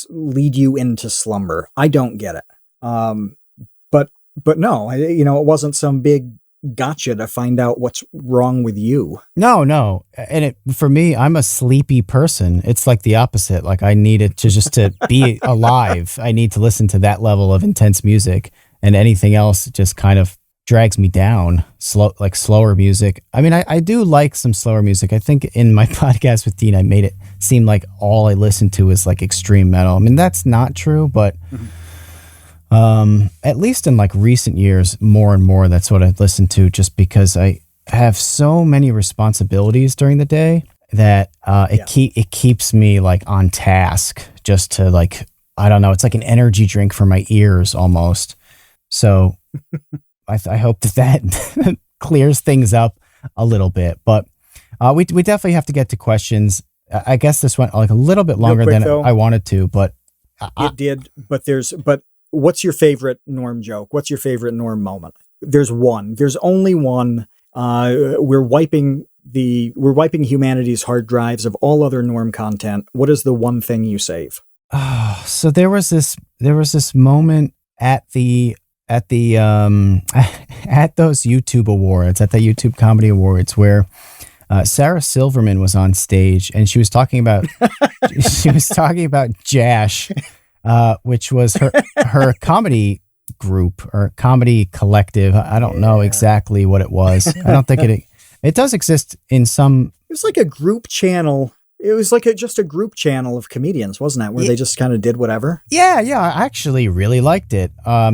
lead you into slumber? I don't get it. But no, it wasn't some big gotcha to find out what's wrong with you. No. And for me, I'm a sleepy person. It's like the opposite. Like, I need it to be alive. I need to listen to that level of intense music, and anything else just kind of drags me down. Slower music. I mean, I do like some slower music. I think in my podcast with Dean, I made it seem like all I listen to is like extreme metal. I mean, that's not true, but at least in like recent years, more and more, that's what I listen to, just because I have so many responsibilities during the day that it keeps me like on task, just to like, I don't know, it's like an energy drink for my ears almost. So I hope that clears things up a little bit, but we definitely have to get to questions. I guess this went like a little bit longer than I wanted to, but it did. But what's your favorite Norm joke? What's your favorite Norm moment? There's one. There's only one. We're wiping humanity's hard drives of all other Norm content. What is the one thing you save? So there was this moment at at those YouTube awards, at the YouTube Comedy Awards, where Sarah Silverman was on stage, and she was talking about Jash, which was her comedy group or comedy collective. I don't know exactly what it was. I don't think it does exist in some. It was like a group channel. It was like just a group channel of comedians, wasn't it? Where they just kind of did whatever. Yeah. I actually really liked it.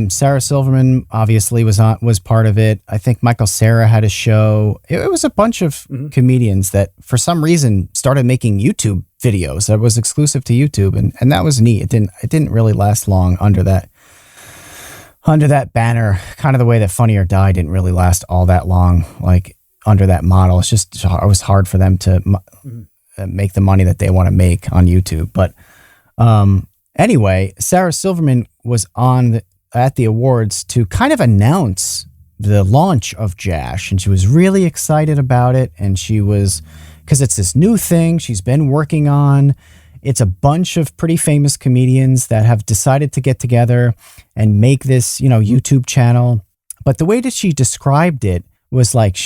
Sarah Silverman obviously was part of it. I think Michael Cera had a show. It was a bunch of comedians that for some reason started making YouTube videos that was exclusive to YouTube, and that was neat. It didn't really last long under that banner. Kind of the way that Funny or Die didn't really last all that long, like under that model. It was hard for them to make the money that they want to make on YouTube. But anyway, Sarah Silverman was at the awards to kind of announce the launch of Jash, and she was really excited about it. And she was, because it's this new thing she's been working on. It's a bunch of pretty famous comedians that have decided to get together and make this, YouTube channel. But the way that she described it was like,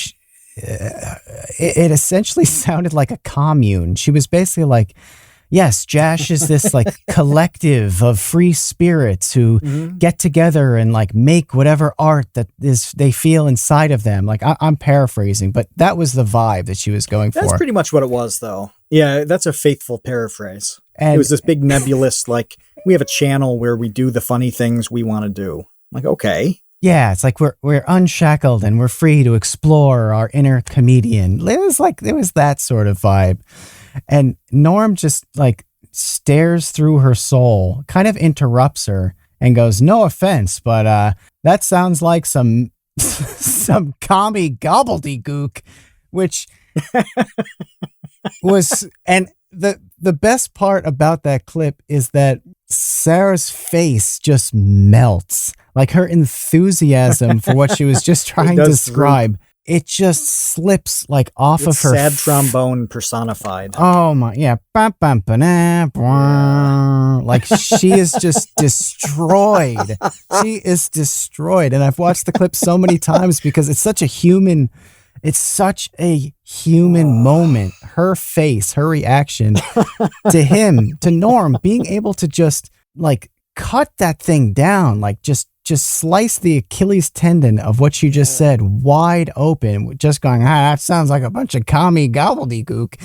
it essentially sounded like a commune. She was basically like, yes, Jash is this like collective of free spirits who get together and like make whatever art that they feel inside of them. Like, I'm paraphrasing, but that was the vibe that she was going for. That's pretty much what it was, though. Yeah, that's a faithful paraphrase. And it was this big nebulous, like, we have a channel where we do the funny things we want to do. Like, okay. Yeah, it's like we're unshackled and we're free to explore our inner comedian. It was that sort of vibe. And Norm just like stares through her soul, kind of interrupts her and goes, "No offense, but that sounds like some commie gobbledygook," which was, and the best part about that clip is that Sarah's face just melts. Like, her enthusiasm for what she was just trying to describe, it just slips like off of her. Sad trombone personified. Oh my, yeah. Like, she is just destroyed. She is destroyed. And I've watched the clip so many times because it's such a human moment. Her face, her reaction to Norm being able to just like cut that thing down, like just just sliced the Achilles tendon of what you just said wide open, just going, that sounds like a bunch of commie gobbledygook.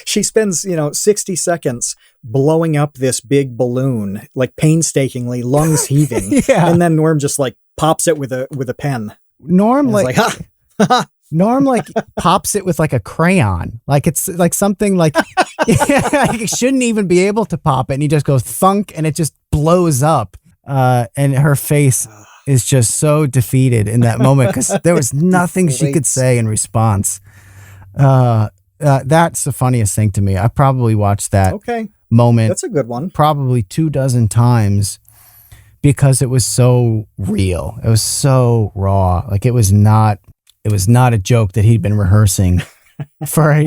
She spends, 60 seconds blowing up this big balloon, like painstakingly, lungs heaving. Yeah. And then Norm just like pops it with a pen. Norm Norm like pops it with like a crayon. Like it's like something like it shouldn't even be able to pop it. And he just goes thunk and it just blows up. And her face is just so defeated in that moment because there was nothing she could say in response. That's the funniest thing to me. I probably watched that moment. That's a good one. Probably 24 times because it was so real. It was so raw. Like it was not a joke that he'd been rehearsing for,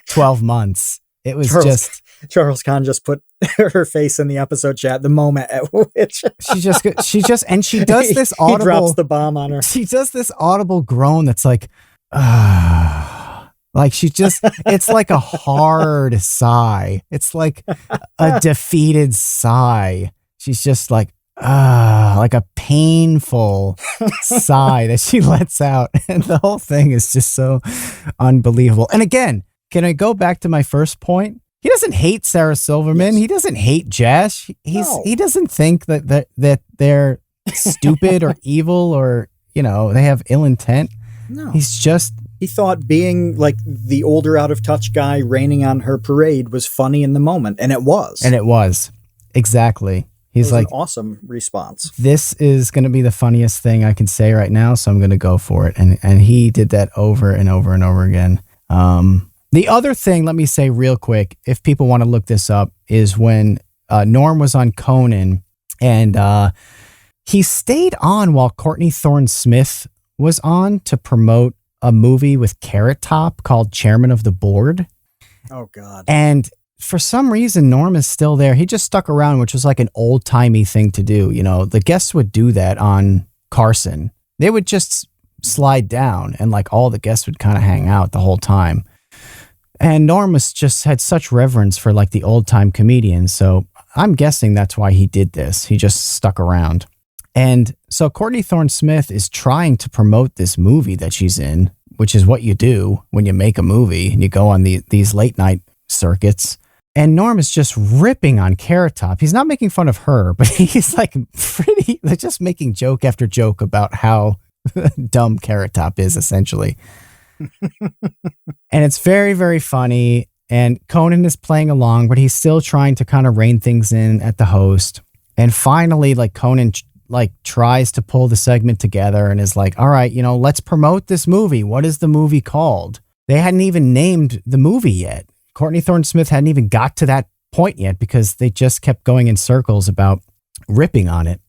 12 months. It was Charles Kahn just put her face in the episode chat the moment at which she does this audible, he drops the bomb on her. She does this audible groan that's like, like it's like a hard sigh. It's like a defeated sigh. She's just like a painful sigh that she lets out. And the whole thing is just so unbelievable. And again, can I go back to my first point? He doesn't hate Sarah Silverman. Yes. He doesn't hate Jess. He doesn't think that they're stupid or evil or, they have ill intent. No. He thought being like the older out of touch guy raining on her parade was funny in the moment. And it was. Exactly. He's like, an awesome response. This is going to be the funniest thing I can say right now. So I'm going to go for it. And he did that over and over and over again. The other thing, let me say real quick, if people want to look this up, is when Norm was on Conan and he stayed on while Courtney Thorne-Smith was on to promote a movie with Carrot Top called Chairman of the Board. Oh, God. And for some reason, Norm is still there. He just stuck around, which was like an old-timey thing to do. The guests would do that on Carson. They would just slide down and like all the guests would kind of hang out the whole time. And Norm had such reverence for like the old time comedians. So I'm guessing that's why he did this. He just stuck around. And so Courtney Thorne-Smith is trying to promote this movie that she's in, which is what you do when you make a movie and you go on these late night circuits. And Norm is just ripping on Carrot Top. He's not making fun of her, but he's like just making joke after joke about how dumb Carrot Top is essentially. And it's very, very funny. And Conan is playing along, but he's still trying to kind of rein things in at the host. And finally, like Conan tries to pull the segment together and is like, all right, let's promote this movie. What is the movie called? They hadn't even named the movie yet. Courtney Thorne-Smith hadn't even got to that point yet because they just kept going in circles about ripping on it.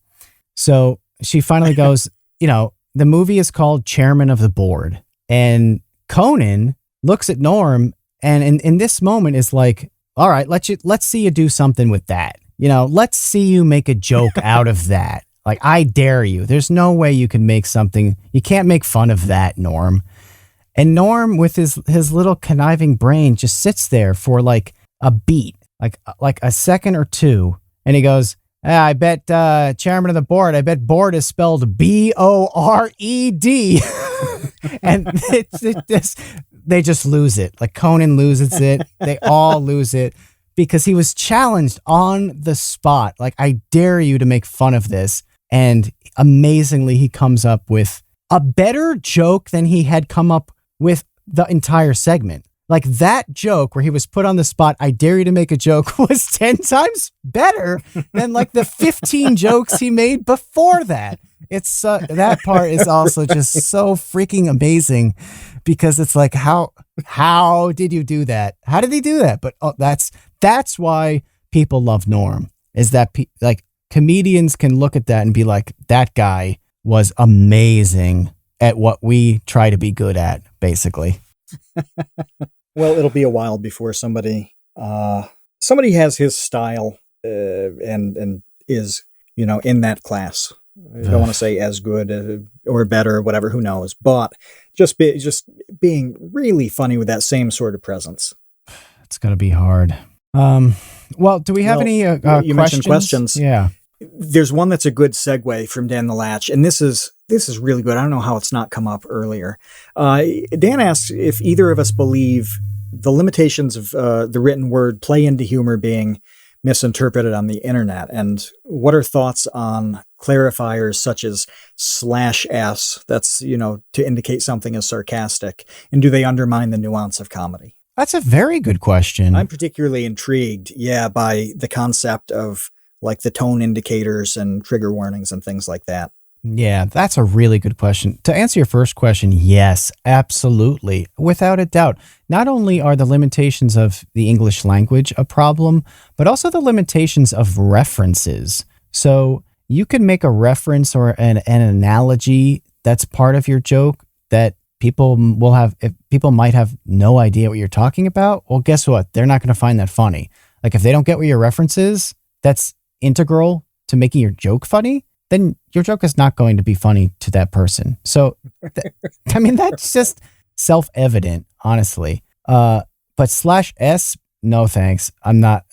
So she finally goes, the movie is called Chairman of the Board. And Conan looks at Norm and in this moment is like, all right, let's see you do something with that. Let's see you make a joke out of that. Like, I dare you. There's no way you can make something. You can't make fun of that, Norm. And Norm, with his little conniving brain, just sits there for like a beat, like a second or two. And he goes, I bet Chairman of the Board, I bet board is spelled BORED. And they just lose it. Like Conan loses it. They all lose it because he was challenged on the spot. Like, I dare you to make fun of this. And amazingly, he comes up with a better joke than he had come up with the entire segment. Like that joke where he was put on the spot, I dare you to make a joke, was 10 times better than like the 15 jokes he made before that. It's that part is also just so freaking amazing because it's like, how did you do that? How did he do that? But that's why people love Norm, is that like comedians can look at that and be like, that guy was amazing at what we try to be good at, basically. Well, it'll be a while before somebody has his style and is, in that class. I don't want to say as good or better or whatever, who knows, but just being really funny with that same sort of presence. It's going to be hard. Well, do we have any you questions? mentioned questions. Yeah. There's one that's a good segue from Dan the Latch, and this is really good. I don't know how it's not come up earlier. Dan asks if either of us believe the limitations of the written word play into humor being misinterpreted on the internet, and what are thoughts on clarifiers such as /s, that's, to indicate something as sarcastic, and do they undermine the nuance of comedy? That's a very good question. I'm particularly intrigued, by the concept of like the tone indicators and trigger warnings and things like that. Yeah, that's a really good question. To answer your first question, yes, absolutely. Without a doubt. Not only are the limitations of the English language a problem, but also the limitations of references. So you can make a reference or an analogy that's part of your joke that people might have no idea what you're talking about. Well, guess what? They're not going to find that funny. Like if they don't get what your reference is, that's integral to making your joke funny, then your joke is not going to be funny to that person. So, that's just self-evident, honestly. But /s, no thanks.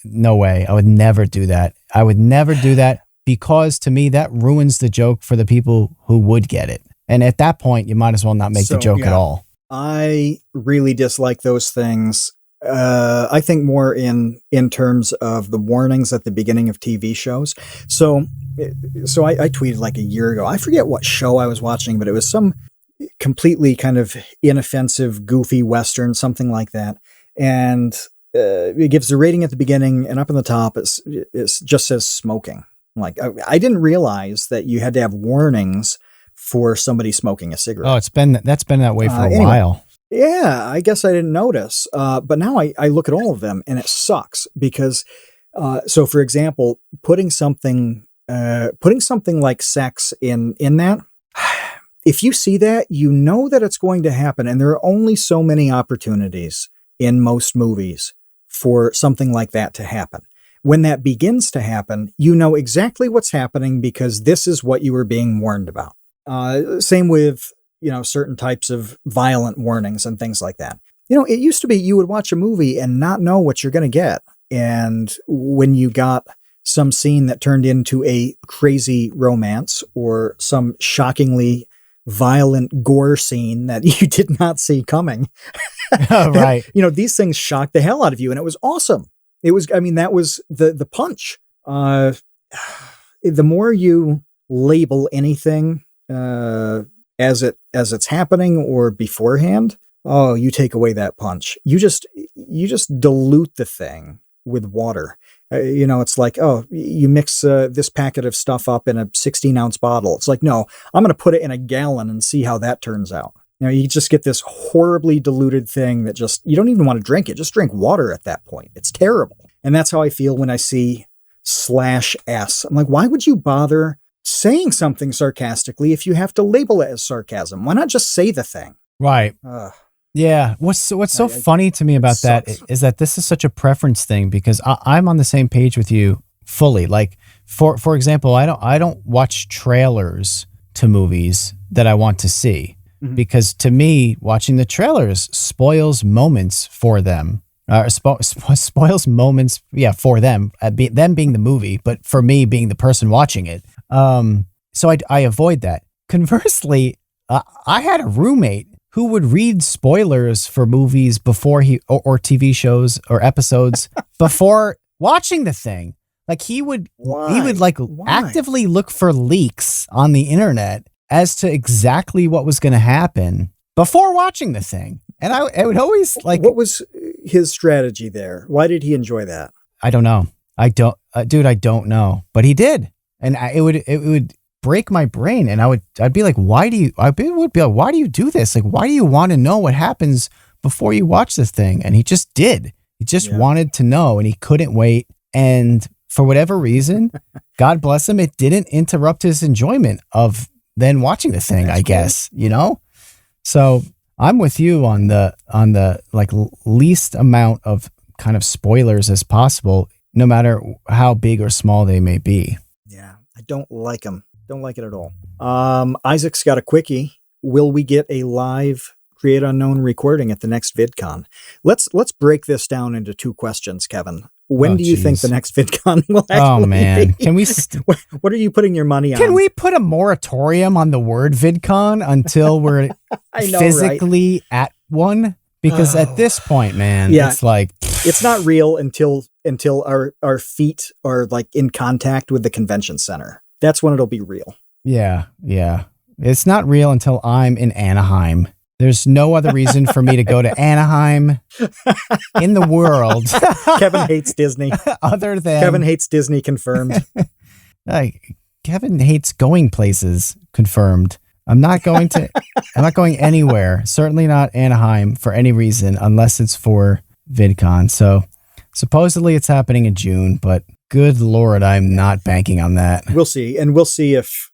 No way. I would never do that. I would never do that because to me, that ruins the joke for the people who would get it. And at that point, you might as well not make the joke at all. I really dislike those things. I think more in terms of the warnings at the beginning of TV shows. So I tweeted like a year ago. I forget what show I was watching, but it was some completely kind of inoffensive, goofy Western, something like that. And it gives the rating at the beginning, and up in the top, it just says smoking. Like I didn't realize that you had to have warnings for somebody smoking a cigarette. Oh, that's been that way for a while. Yeah, I guess I didn't notice. But now I look at all of them and it sucks because, so for example, putting something like sex in that, if you see that, you know that it's going to happen. And there are only so many opportunities in most movies for something like that to happen. When that begins to happen, you know exactly what's happening because this is what you were being warned about. Same with, certain types of violent warnings and things like that. It used to be you would watch a movie and not know what you're going to get. And when you got some scene that turned into a crazy romance or some shockingly violent gore scene that you did not see coming, right. These things shocked the hell out of you. And it was awesome. That was the punch. The more you label anything, as it's happening or beforehand, you take away that punch. You just dilute the thing with water. It's like, you mix this packet of stuff up in a 16-ounce bottle. It's like, no, I'm going to put it in a gallon and see how that turns out. You just get this horribly diluted thing that you don't even want to drink it. Just drink water at that point. It's terrible. And that's how I feel when I see /s. I'm like, why would you bother saying something sarcastically if you have to label it as sarcasm? Why not just say the thing? Right. Yeah. What's so funny to me about that is that this is such a preference thing because I'm on the same page with you fully. Like for example, I don't watch trailers to movies that I want to see because to me, watching the trailers spoils moments for them. Spoils moments, for them, them being the movie, but for me being the person watching it. So I avoid that. Conversely, I had a roommate who would read spoilers for movies before or TV shows or episodes before watching the thing. Like he would actively look for leaks on the internet as to exactly what was going to happen before watching the thing. And I would always what was his strategy there? Why did he enjoy that? I don't know. I don't know, but he did. And it would break my brain. And I'd be like, why do you do this? Like, why do you want to know what happens before you watch this thing? And he just did. He just wanted to know and he couldn't wait. And for whatever reason, God bless him, it didn't interrupt his enjoyment of then watching the thing, I guess, So I'm with you on the like least amount of kind of spoilers as possible, no matter how big or small they may be. Yeah, I don't like them. Don't like it at all. Isaac's got a quickie. Will we get a live Create Unknown recording at the next VidCon? Let's break this down into two questions, Kevin. When do you think the next VidCon will actually be? Can we? What are you putting your money on? Can we put a moratorium on the word VidCon until we're physically at one? Because at this point, man, it's like it's not real until our feet are like in contact with the convention center. That's when it'll be real. Yeah. It's not real until I'm in Anaheim. There's no other reason for me to go to Anaheim in the world. Kevin hates Disney. Other than Kevin hates Disney, confirmed. Kevin hates going places, confirmed. I'm not going anywhere. Certainly not Anaheim for any reason, unless it's for VidCon. So supposedly it's happening in June, but good Lord, I'm not banking on that. We'll see. And we'll see if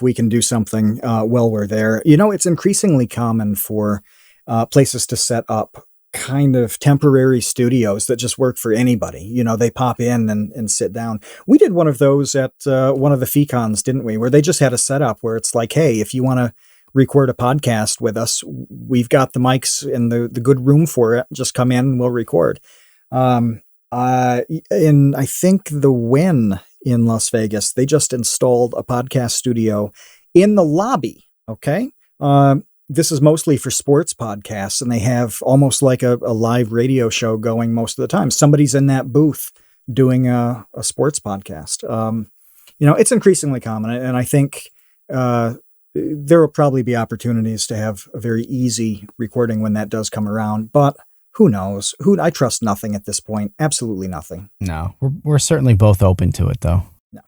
we can do something while we're there. It's increasingly common for places to set up kind of temporary studios that just work for anybody. They pop in and sit down. We did one of those at one of the FECons, didn't we? Where they just had a setup where it's like, hey, if you want to record a podcast with us, we've got the mics and the good room for it. Just come in and we'll record. And I think the Wynn in Las Vegas, they just installed a podcast studio in the lobby. Okay. This is mostly for sports podcasts, and they have almost like a live radio show going most of the time. Somebody's in that booth doing a sports podcast. It's increasingly common, and I think there will probably be opportunities to have a very easy recording when that does come around, but who knows? I trust nothing at this point. Absolutely nothing. No, we're certainly both open to it, though. No.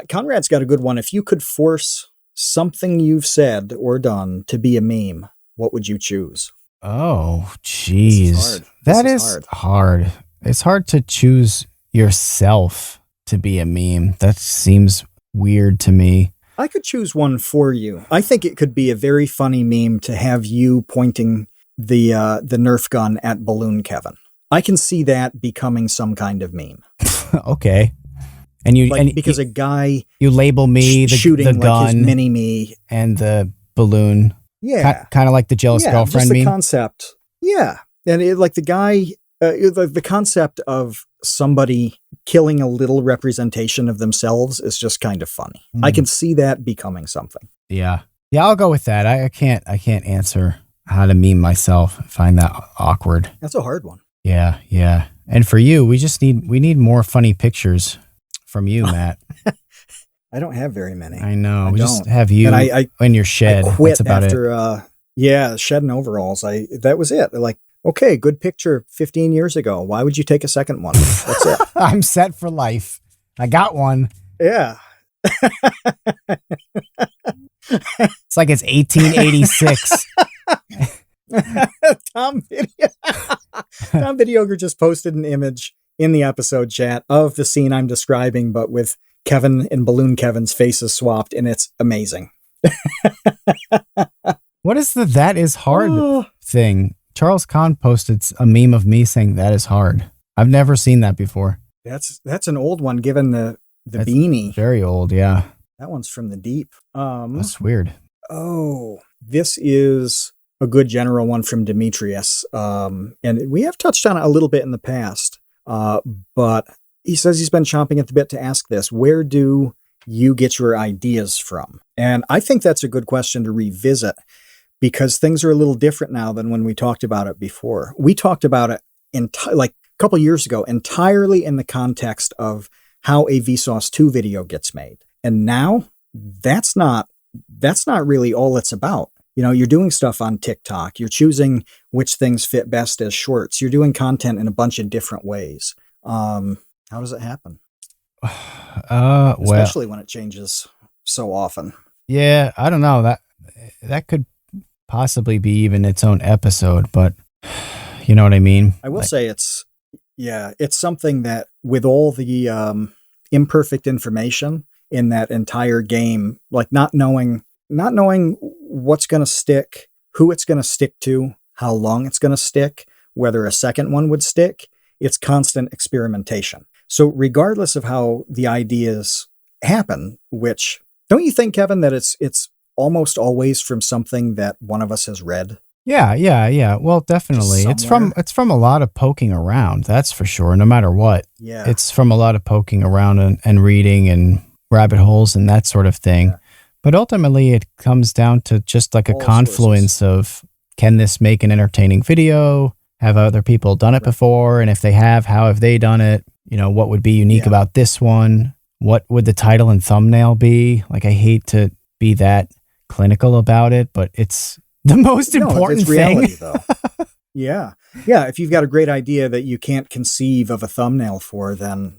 Conrad's got a good one. If you could force something you've said or done to be a meme, what would you choose? Oh, geez. That is hard. It's hard to choose yourself to be a meme. That seems weird to me. I could choose one for you. I think it could be a very funny meme to have you pointing the Nerf gun at Balloon Kevin. I can see that becoming some kind of meme. Okay. And because a guy you label me shooting the gun, like his mini me and the balloon. Yeah. Kind of like the jealous girlfriend just the meme. Concept. Yeah. And the guy, the concept of somebody killing a little representation of themselves is just kind of funny. I can see that becoming something. Yeah. Yeah, I'll go with that. I can't answer how to meme myself. I find that awkward. That's a hard one. Yeah. And for you, we need more funny pictures from you, Matt. I don't have very many. I know. We just have you in your shed. I quit That's about after, shed and overalls. That was it. Like, okay, good picture 15 years ago. Why would you take a second one? That's it. I'm set for life. I got one. Yeah. It's like it's 1886. Tom Videogre just posted an image in the episode chat of the scene I'm describing, but with Kevin and Balloon Kevin's faces swapped, and it's amazing. What is the "that is hard" thing? Charles Kahn posted a meme of me saying "that is hard." I've never seen that before. That's an old one, given the beanie. Very old, yeah. That one's from the deep. That's weird. Oh, this is a good general one from Demetrius. And we have touched on it a little bit in the past. But he says he's been chomping at the bit to ask this. Where do you get your ideas from? And I think that's a good question to revisit, because things are a little different now than when we talked about it before. We talked about it like a couple years ago, entirely in the context of how a Vsauce 2 video gets made. And now that's not really all it's about. You're doing stuff on TikTok. You're choosing which things fit best as shorts. You're doing content in a bunch of different ways. How does it happen? Especially when it changes so often. Yeah, I don't know. That could possibly be even its own episode, but you know what I mean? I will say it's something that, with all the imperfect information in that entire game, like not knowing what's going to stick, who it's going to stick to, how long it's going to stick, whether a second one would stick, it's constant experimentation. So regardless of how the ideas happen, which, don't you think, Kevin, that it's almost always from something that one of us has read? Yeah. Well, definitely. It's from a lot of poking around, that's for sure, no matter what. Yeah. It's from a lot of poking around and reading and rabbit holes and that sort of thing. Yeah. But ultimately it comes down to just like a confluence of, can this make an entertaining video? Have other people done it before? And if they have, how have they done it? You know, what would be unique about this one? What would the title and thumbnail be? Like, I hate to be that clinical about it, but it's the most important it's reality, thing. Though. Yeah. If you've got a great idea that you can't conceive of a thumbnail for, then,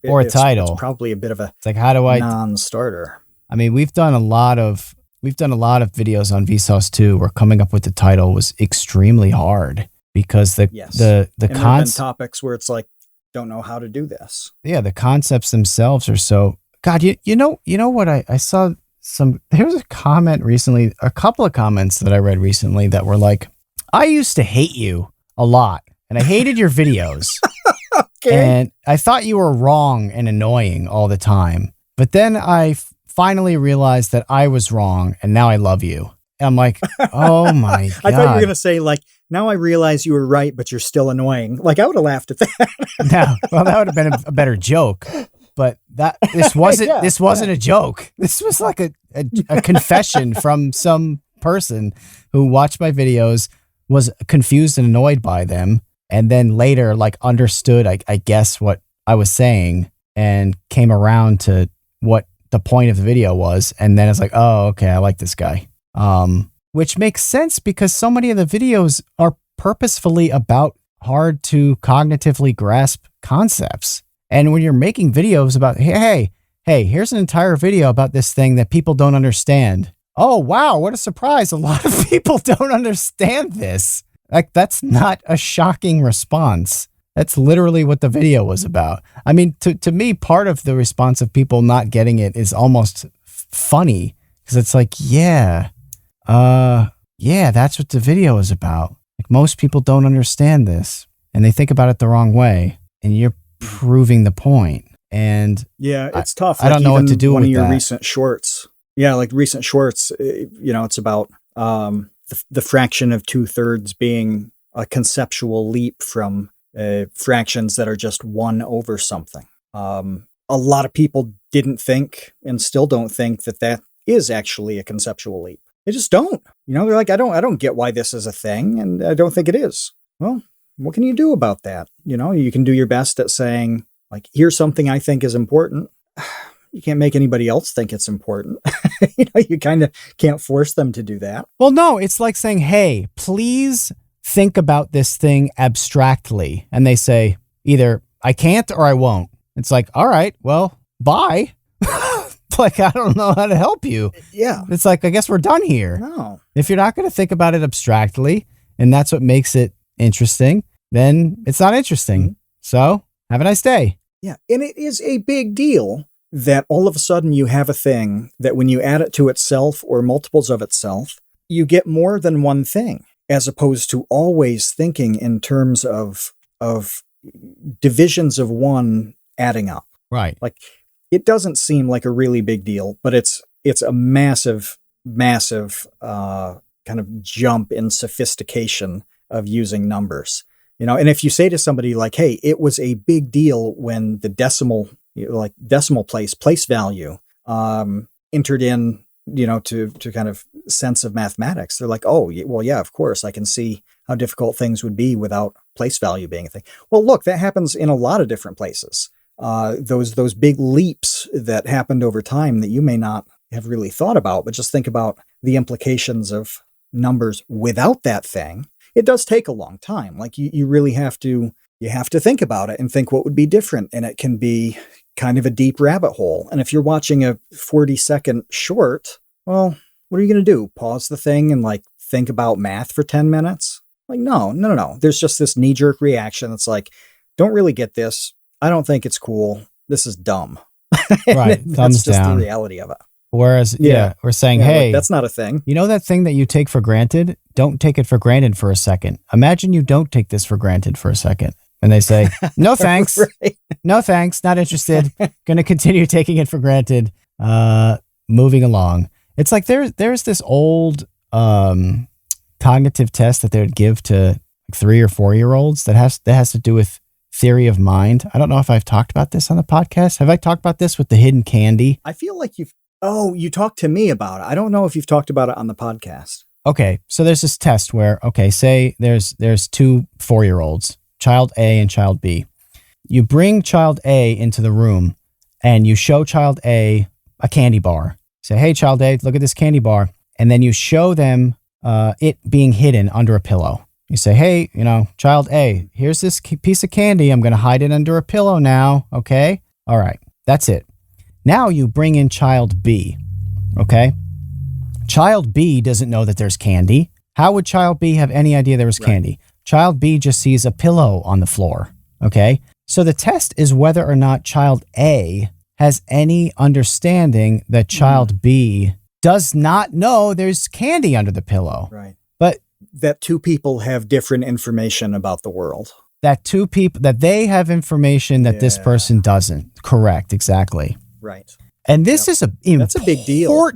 or a title, it's probably a bit of a it's like, how do I non-starter? I mean, we've done a lot of videos on Vsauce too, where coming up with the title was extremely hard because the topics where it's like, don't know how to do this. Yeah, the concepts themselves are so. God, you know what I saw there was a comment recently, a couple of comments that I read recently that were like, I used to hate you a lot and I hated your videos. Okay. And I thought you were wrong and annoying all the time. But then I finally realized that I was wrong and now I love you. And I'm like, oh my God. I thought you were going to say like, now I realize you were right, but you're still annoying. Like, I would have laughed at that. No, well, that would have been a better joke. But this wasn't a joke. This was like a confession from some person who watched my videos, was confused and annoyed by them, and then later like understood, I guess, what I was saying and came around to what the point of the video was. And then it's like, oh, okay, I like this guy. Which makes sense because so many of the videos are purposefully about hard to cognitively grasp concepts. And when you're making videos about, hey, here's an entire video about this thing that people don't understand. Oh, wow, what a surprise. A lot of people don't understand this. Like, that's not a shocking response. That's literally what the video was about. I mean, to me, part of the response of people not getting it is almost funny because it's like, yeah, that's what the video is about. Like, most people don't understand this and they think about it the wrong way. And you're proving the point. And yeah, it's tough. I don't know what to do with that. One of your recent shorts. Yeah, like recent shorts, it's about the fraction of 2/3 being a conceptual leap from fractions that are just 1 over something. A lot of people didn't think and still don't think that is actually a conceptual leap. They just don't. They're like, I don't get why this is a thing, and I don't think it is. Well, what can you do about that? You can do your best at saying, like, here's something I think is important. You can't make anybody else think it's important. You kind of can't force them to do that. Well, no, it's like saying, hey, please think about this thing abstractly. And they say either I can't or I won't. It's like, all right, well, bye. Like, I don't know how to help you. Yeah. It's like, I guess we're done here. No. If you're not going to think about it abstractly and that's what makes it interesting, then it's not interesting. Mm-hmm. So have a nice day. Yeah. And it is a big deal that all of a sudden you have a thing that when you add it to itself or multiples of itself, you get more than one thing, as opposed to always thinking in terms of divisions of one adding up. Right. Like, it doesn't seem like a really big deal, but it's a massive kind of jump in sophistication of using numbers. And if you say to somebody like, hey, it was a big deal when the decimal place value entered in, to kind of sense of mathematics, they're like, oh, well, yeah, of course, I can see how difficult things would be without place value being a thing. Well, look, that happens in a lot of different places. Those big leaps that happened over time that you may not have really thought about, but just think about the implications of numbers without that thing. It does take a long time. Like, you really have to think about it and think what would be different. And it can be kind of a deep rabbit hole. And if you're watching a 40-second short, well, what are you going to do? Pause the thing and like think about math for 10 minutes? Like, no. There's just this knee-jerk reaction that's like, don't really get this. I don't think it's cool. This is dumb. Right. That's just the reality of it. Whereas, we're saying, hey, like, that's not a thing. You know that thing that you take for granted? Don't take it for granted for a second. Imagine you don't take this for granted for a second. And they say, no, thanks. Right. No, thanks. Not interested. Going to continue taking it for granted. Moving along. It's like there's this old cognitive test that they would give to 3 or 4-year-olds that has to do with theory of mind. I don't know if I've talked about this on the podcast. Have I talked about this with the hidden candy? I feel like you talked to me about it. I don't know if you've talked about it on the podcast. Okay, so there's this test where, say there's 2 4-year-olds, child A and child B. You bring child A into the room and you show child A a candy bar. Say, hey, child A, look at this candy bar. And then you show them it being hidden under a pillow. You say, hey, child A, here's this piece of candy. I'm going to hide it under a pillow now. Okay. All right. That's it. Now you bring in child B. Okay. Child B doesn't know that there's candy. How would child B have any idea there was candy? Child B just sees a pillow on the floor. Okay. So the test is whether or not child A has any understanding that child B does not know there's candy under the pillow. Right. But that 2 people have different information about the world. That 2 people, that they have information that this person doesn't. Correct. Exactly. Right. And this is that's a big deal.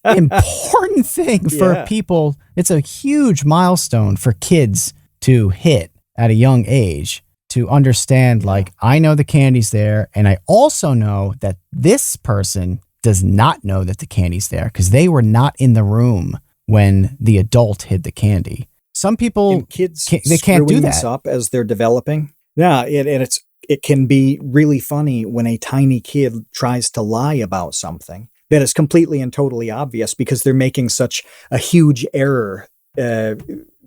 Important thing for people. It's a huge milestone for kids to hit at a young age, to understand, like, I know the candy's there. And I also know that this person does not know that the candy's there because they were not in the room when the adult hid the candy. Some people, kids, they can't do that. This up as they're developing. Yeah, it can be really funny when a tiny kid tries to lie about something that is completely and totally obvious because they're making such a huge error,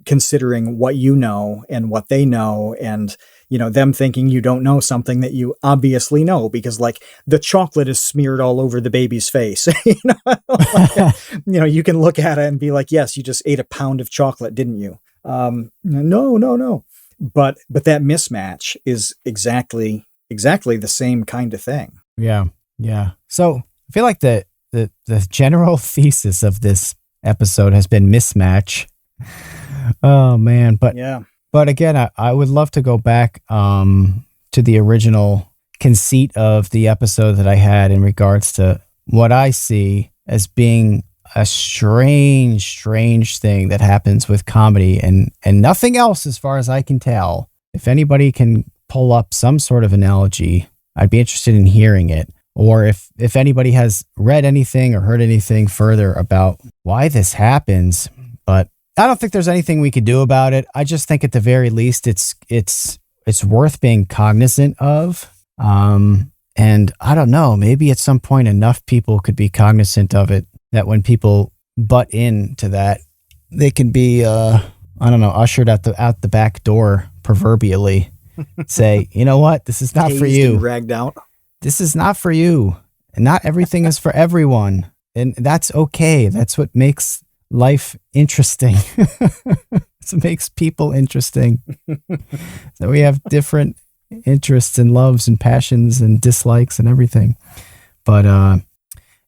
considering what you know and what they know, and them thinking you don't know something that you obviously know because, like, the chocolate is smeared all over the baby's face. You can look at it and be like, yes, you just ate a pound of chocolate, didn't you? No. But that mismatch is exactly the same kind of thing. Yeah. So I feel like the general thesis of this episode has been mismatch. Oh man, but again, I would love to go back to the original conceit of the episode that I had in regards to what I see as being a strange thing that happens with comedy and nothing else as far as I can tell. If anybody can pull up some sort of analogy, I'd be interested in hearing it. Or if anybody has read anything or heard anything further about why this happens. But I don't think there's anything we could do about it. I just think at the very least it's worth being cognizant of. And I don't know, maybe at some point enough people could be cognizant of it that when people butt into that, they can be, ushered out the back door proverbially. Say, you know what? This is not for you. And dragged out. This is not for you. And not everything is for everyone. And that's okay. That's what makes life interesting. It makes people interesting. So we have different interests and loves and passions and dislikes and everything. But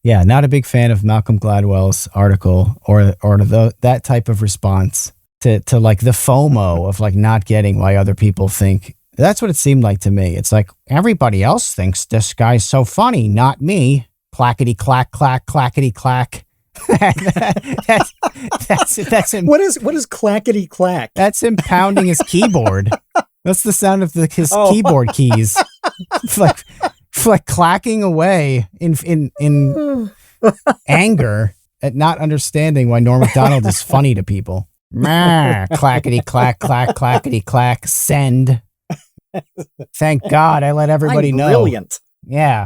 not a big fan of Malcolm Gladwell's article or that type of response to like the FOMO of like not getting why other people think. That's what it seemed like to me. It's like everybody else thinks this guy's so funny, not me. Clackety clack clack clackety clack. That's him. What is clackety clack? That's him pounding his keyboard. That's the sound of his keyboard keys. like clacking away in anger at not understanding why Norm Macdonald is funny to people. Clackety clack clack clackety clack send. Thank God I let everybody know. Brilliant. Yeah.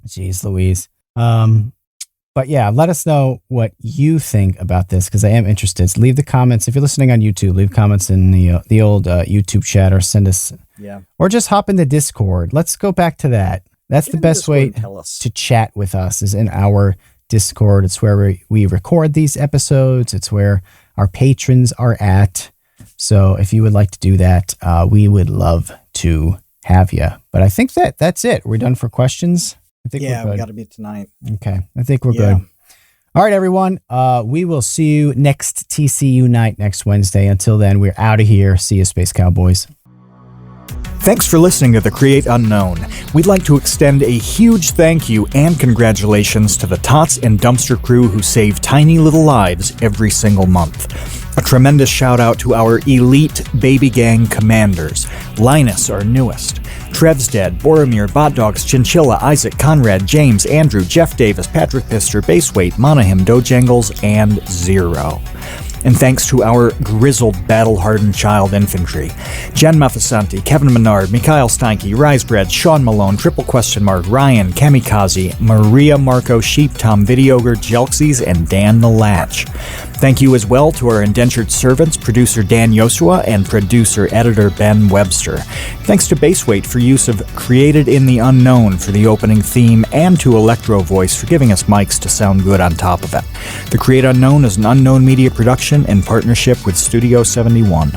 Jeez Louise. But yeah, let us know what you think about this because I am interested. So leave the comments. If you're listening on YouTube, leave comments in the old YouTube chat or send us. Yeah. Or just hop into Discord. Let's go back to that. That's the best way to chat with us is in our Discord. It's where we record these episodes. It's where our patrons are at. So if you would like to do that, we would love to have you. But I think that's it. We're done for questions. I think we're good. We got to be tonight. Okay. I think we're good. All right, everyone. We will see you next TCU night next Wednesday. Until then, we're out of here. See you, Space Cowboys. Thanks for listening to The Create Unknown. We'd like to extend a huge thank you and congratulations to the Tots and Dumpster crew who save tiny little lives every single month. A tremendous shout out to our elite baby gang commanders. Linus, our newest. Trevsdead, Boromir, Botdogs, Chinchilla, Isaac, Conrad, James, Andrew, Jeff Davis, Patrick Pister, Baseweight, Monahim, Dojangles, and Zero. And thanks to our grizzled, battle-hardened child infantry. Jen Maffasanti, Kevin Menard, Mikhail Steinke, Risebread, Sean Malone, Triple Question Mark, Ryan, Kamikaze, Maria Marco, Sheep, Tom Videogre, Jelksies, and Dan the Latch. Thank you as well to our indentured servants, producer Dan Yosua and producer-editor Ben Webster. Thanks to Baseweight for use of Created in the Unknown for the opening theme, and to Electro Voice for giving us mics to sound good on top of it. The Create Unknown is an Unknown Media production in partnership with Studio 71.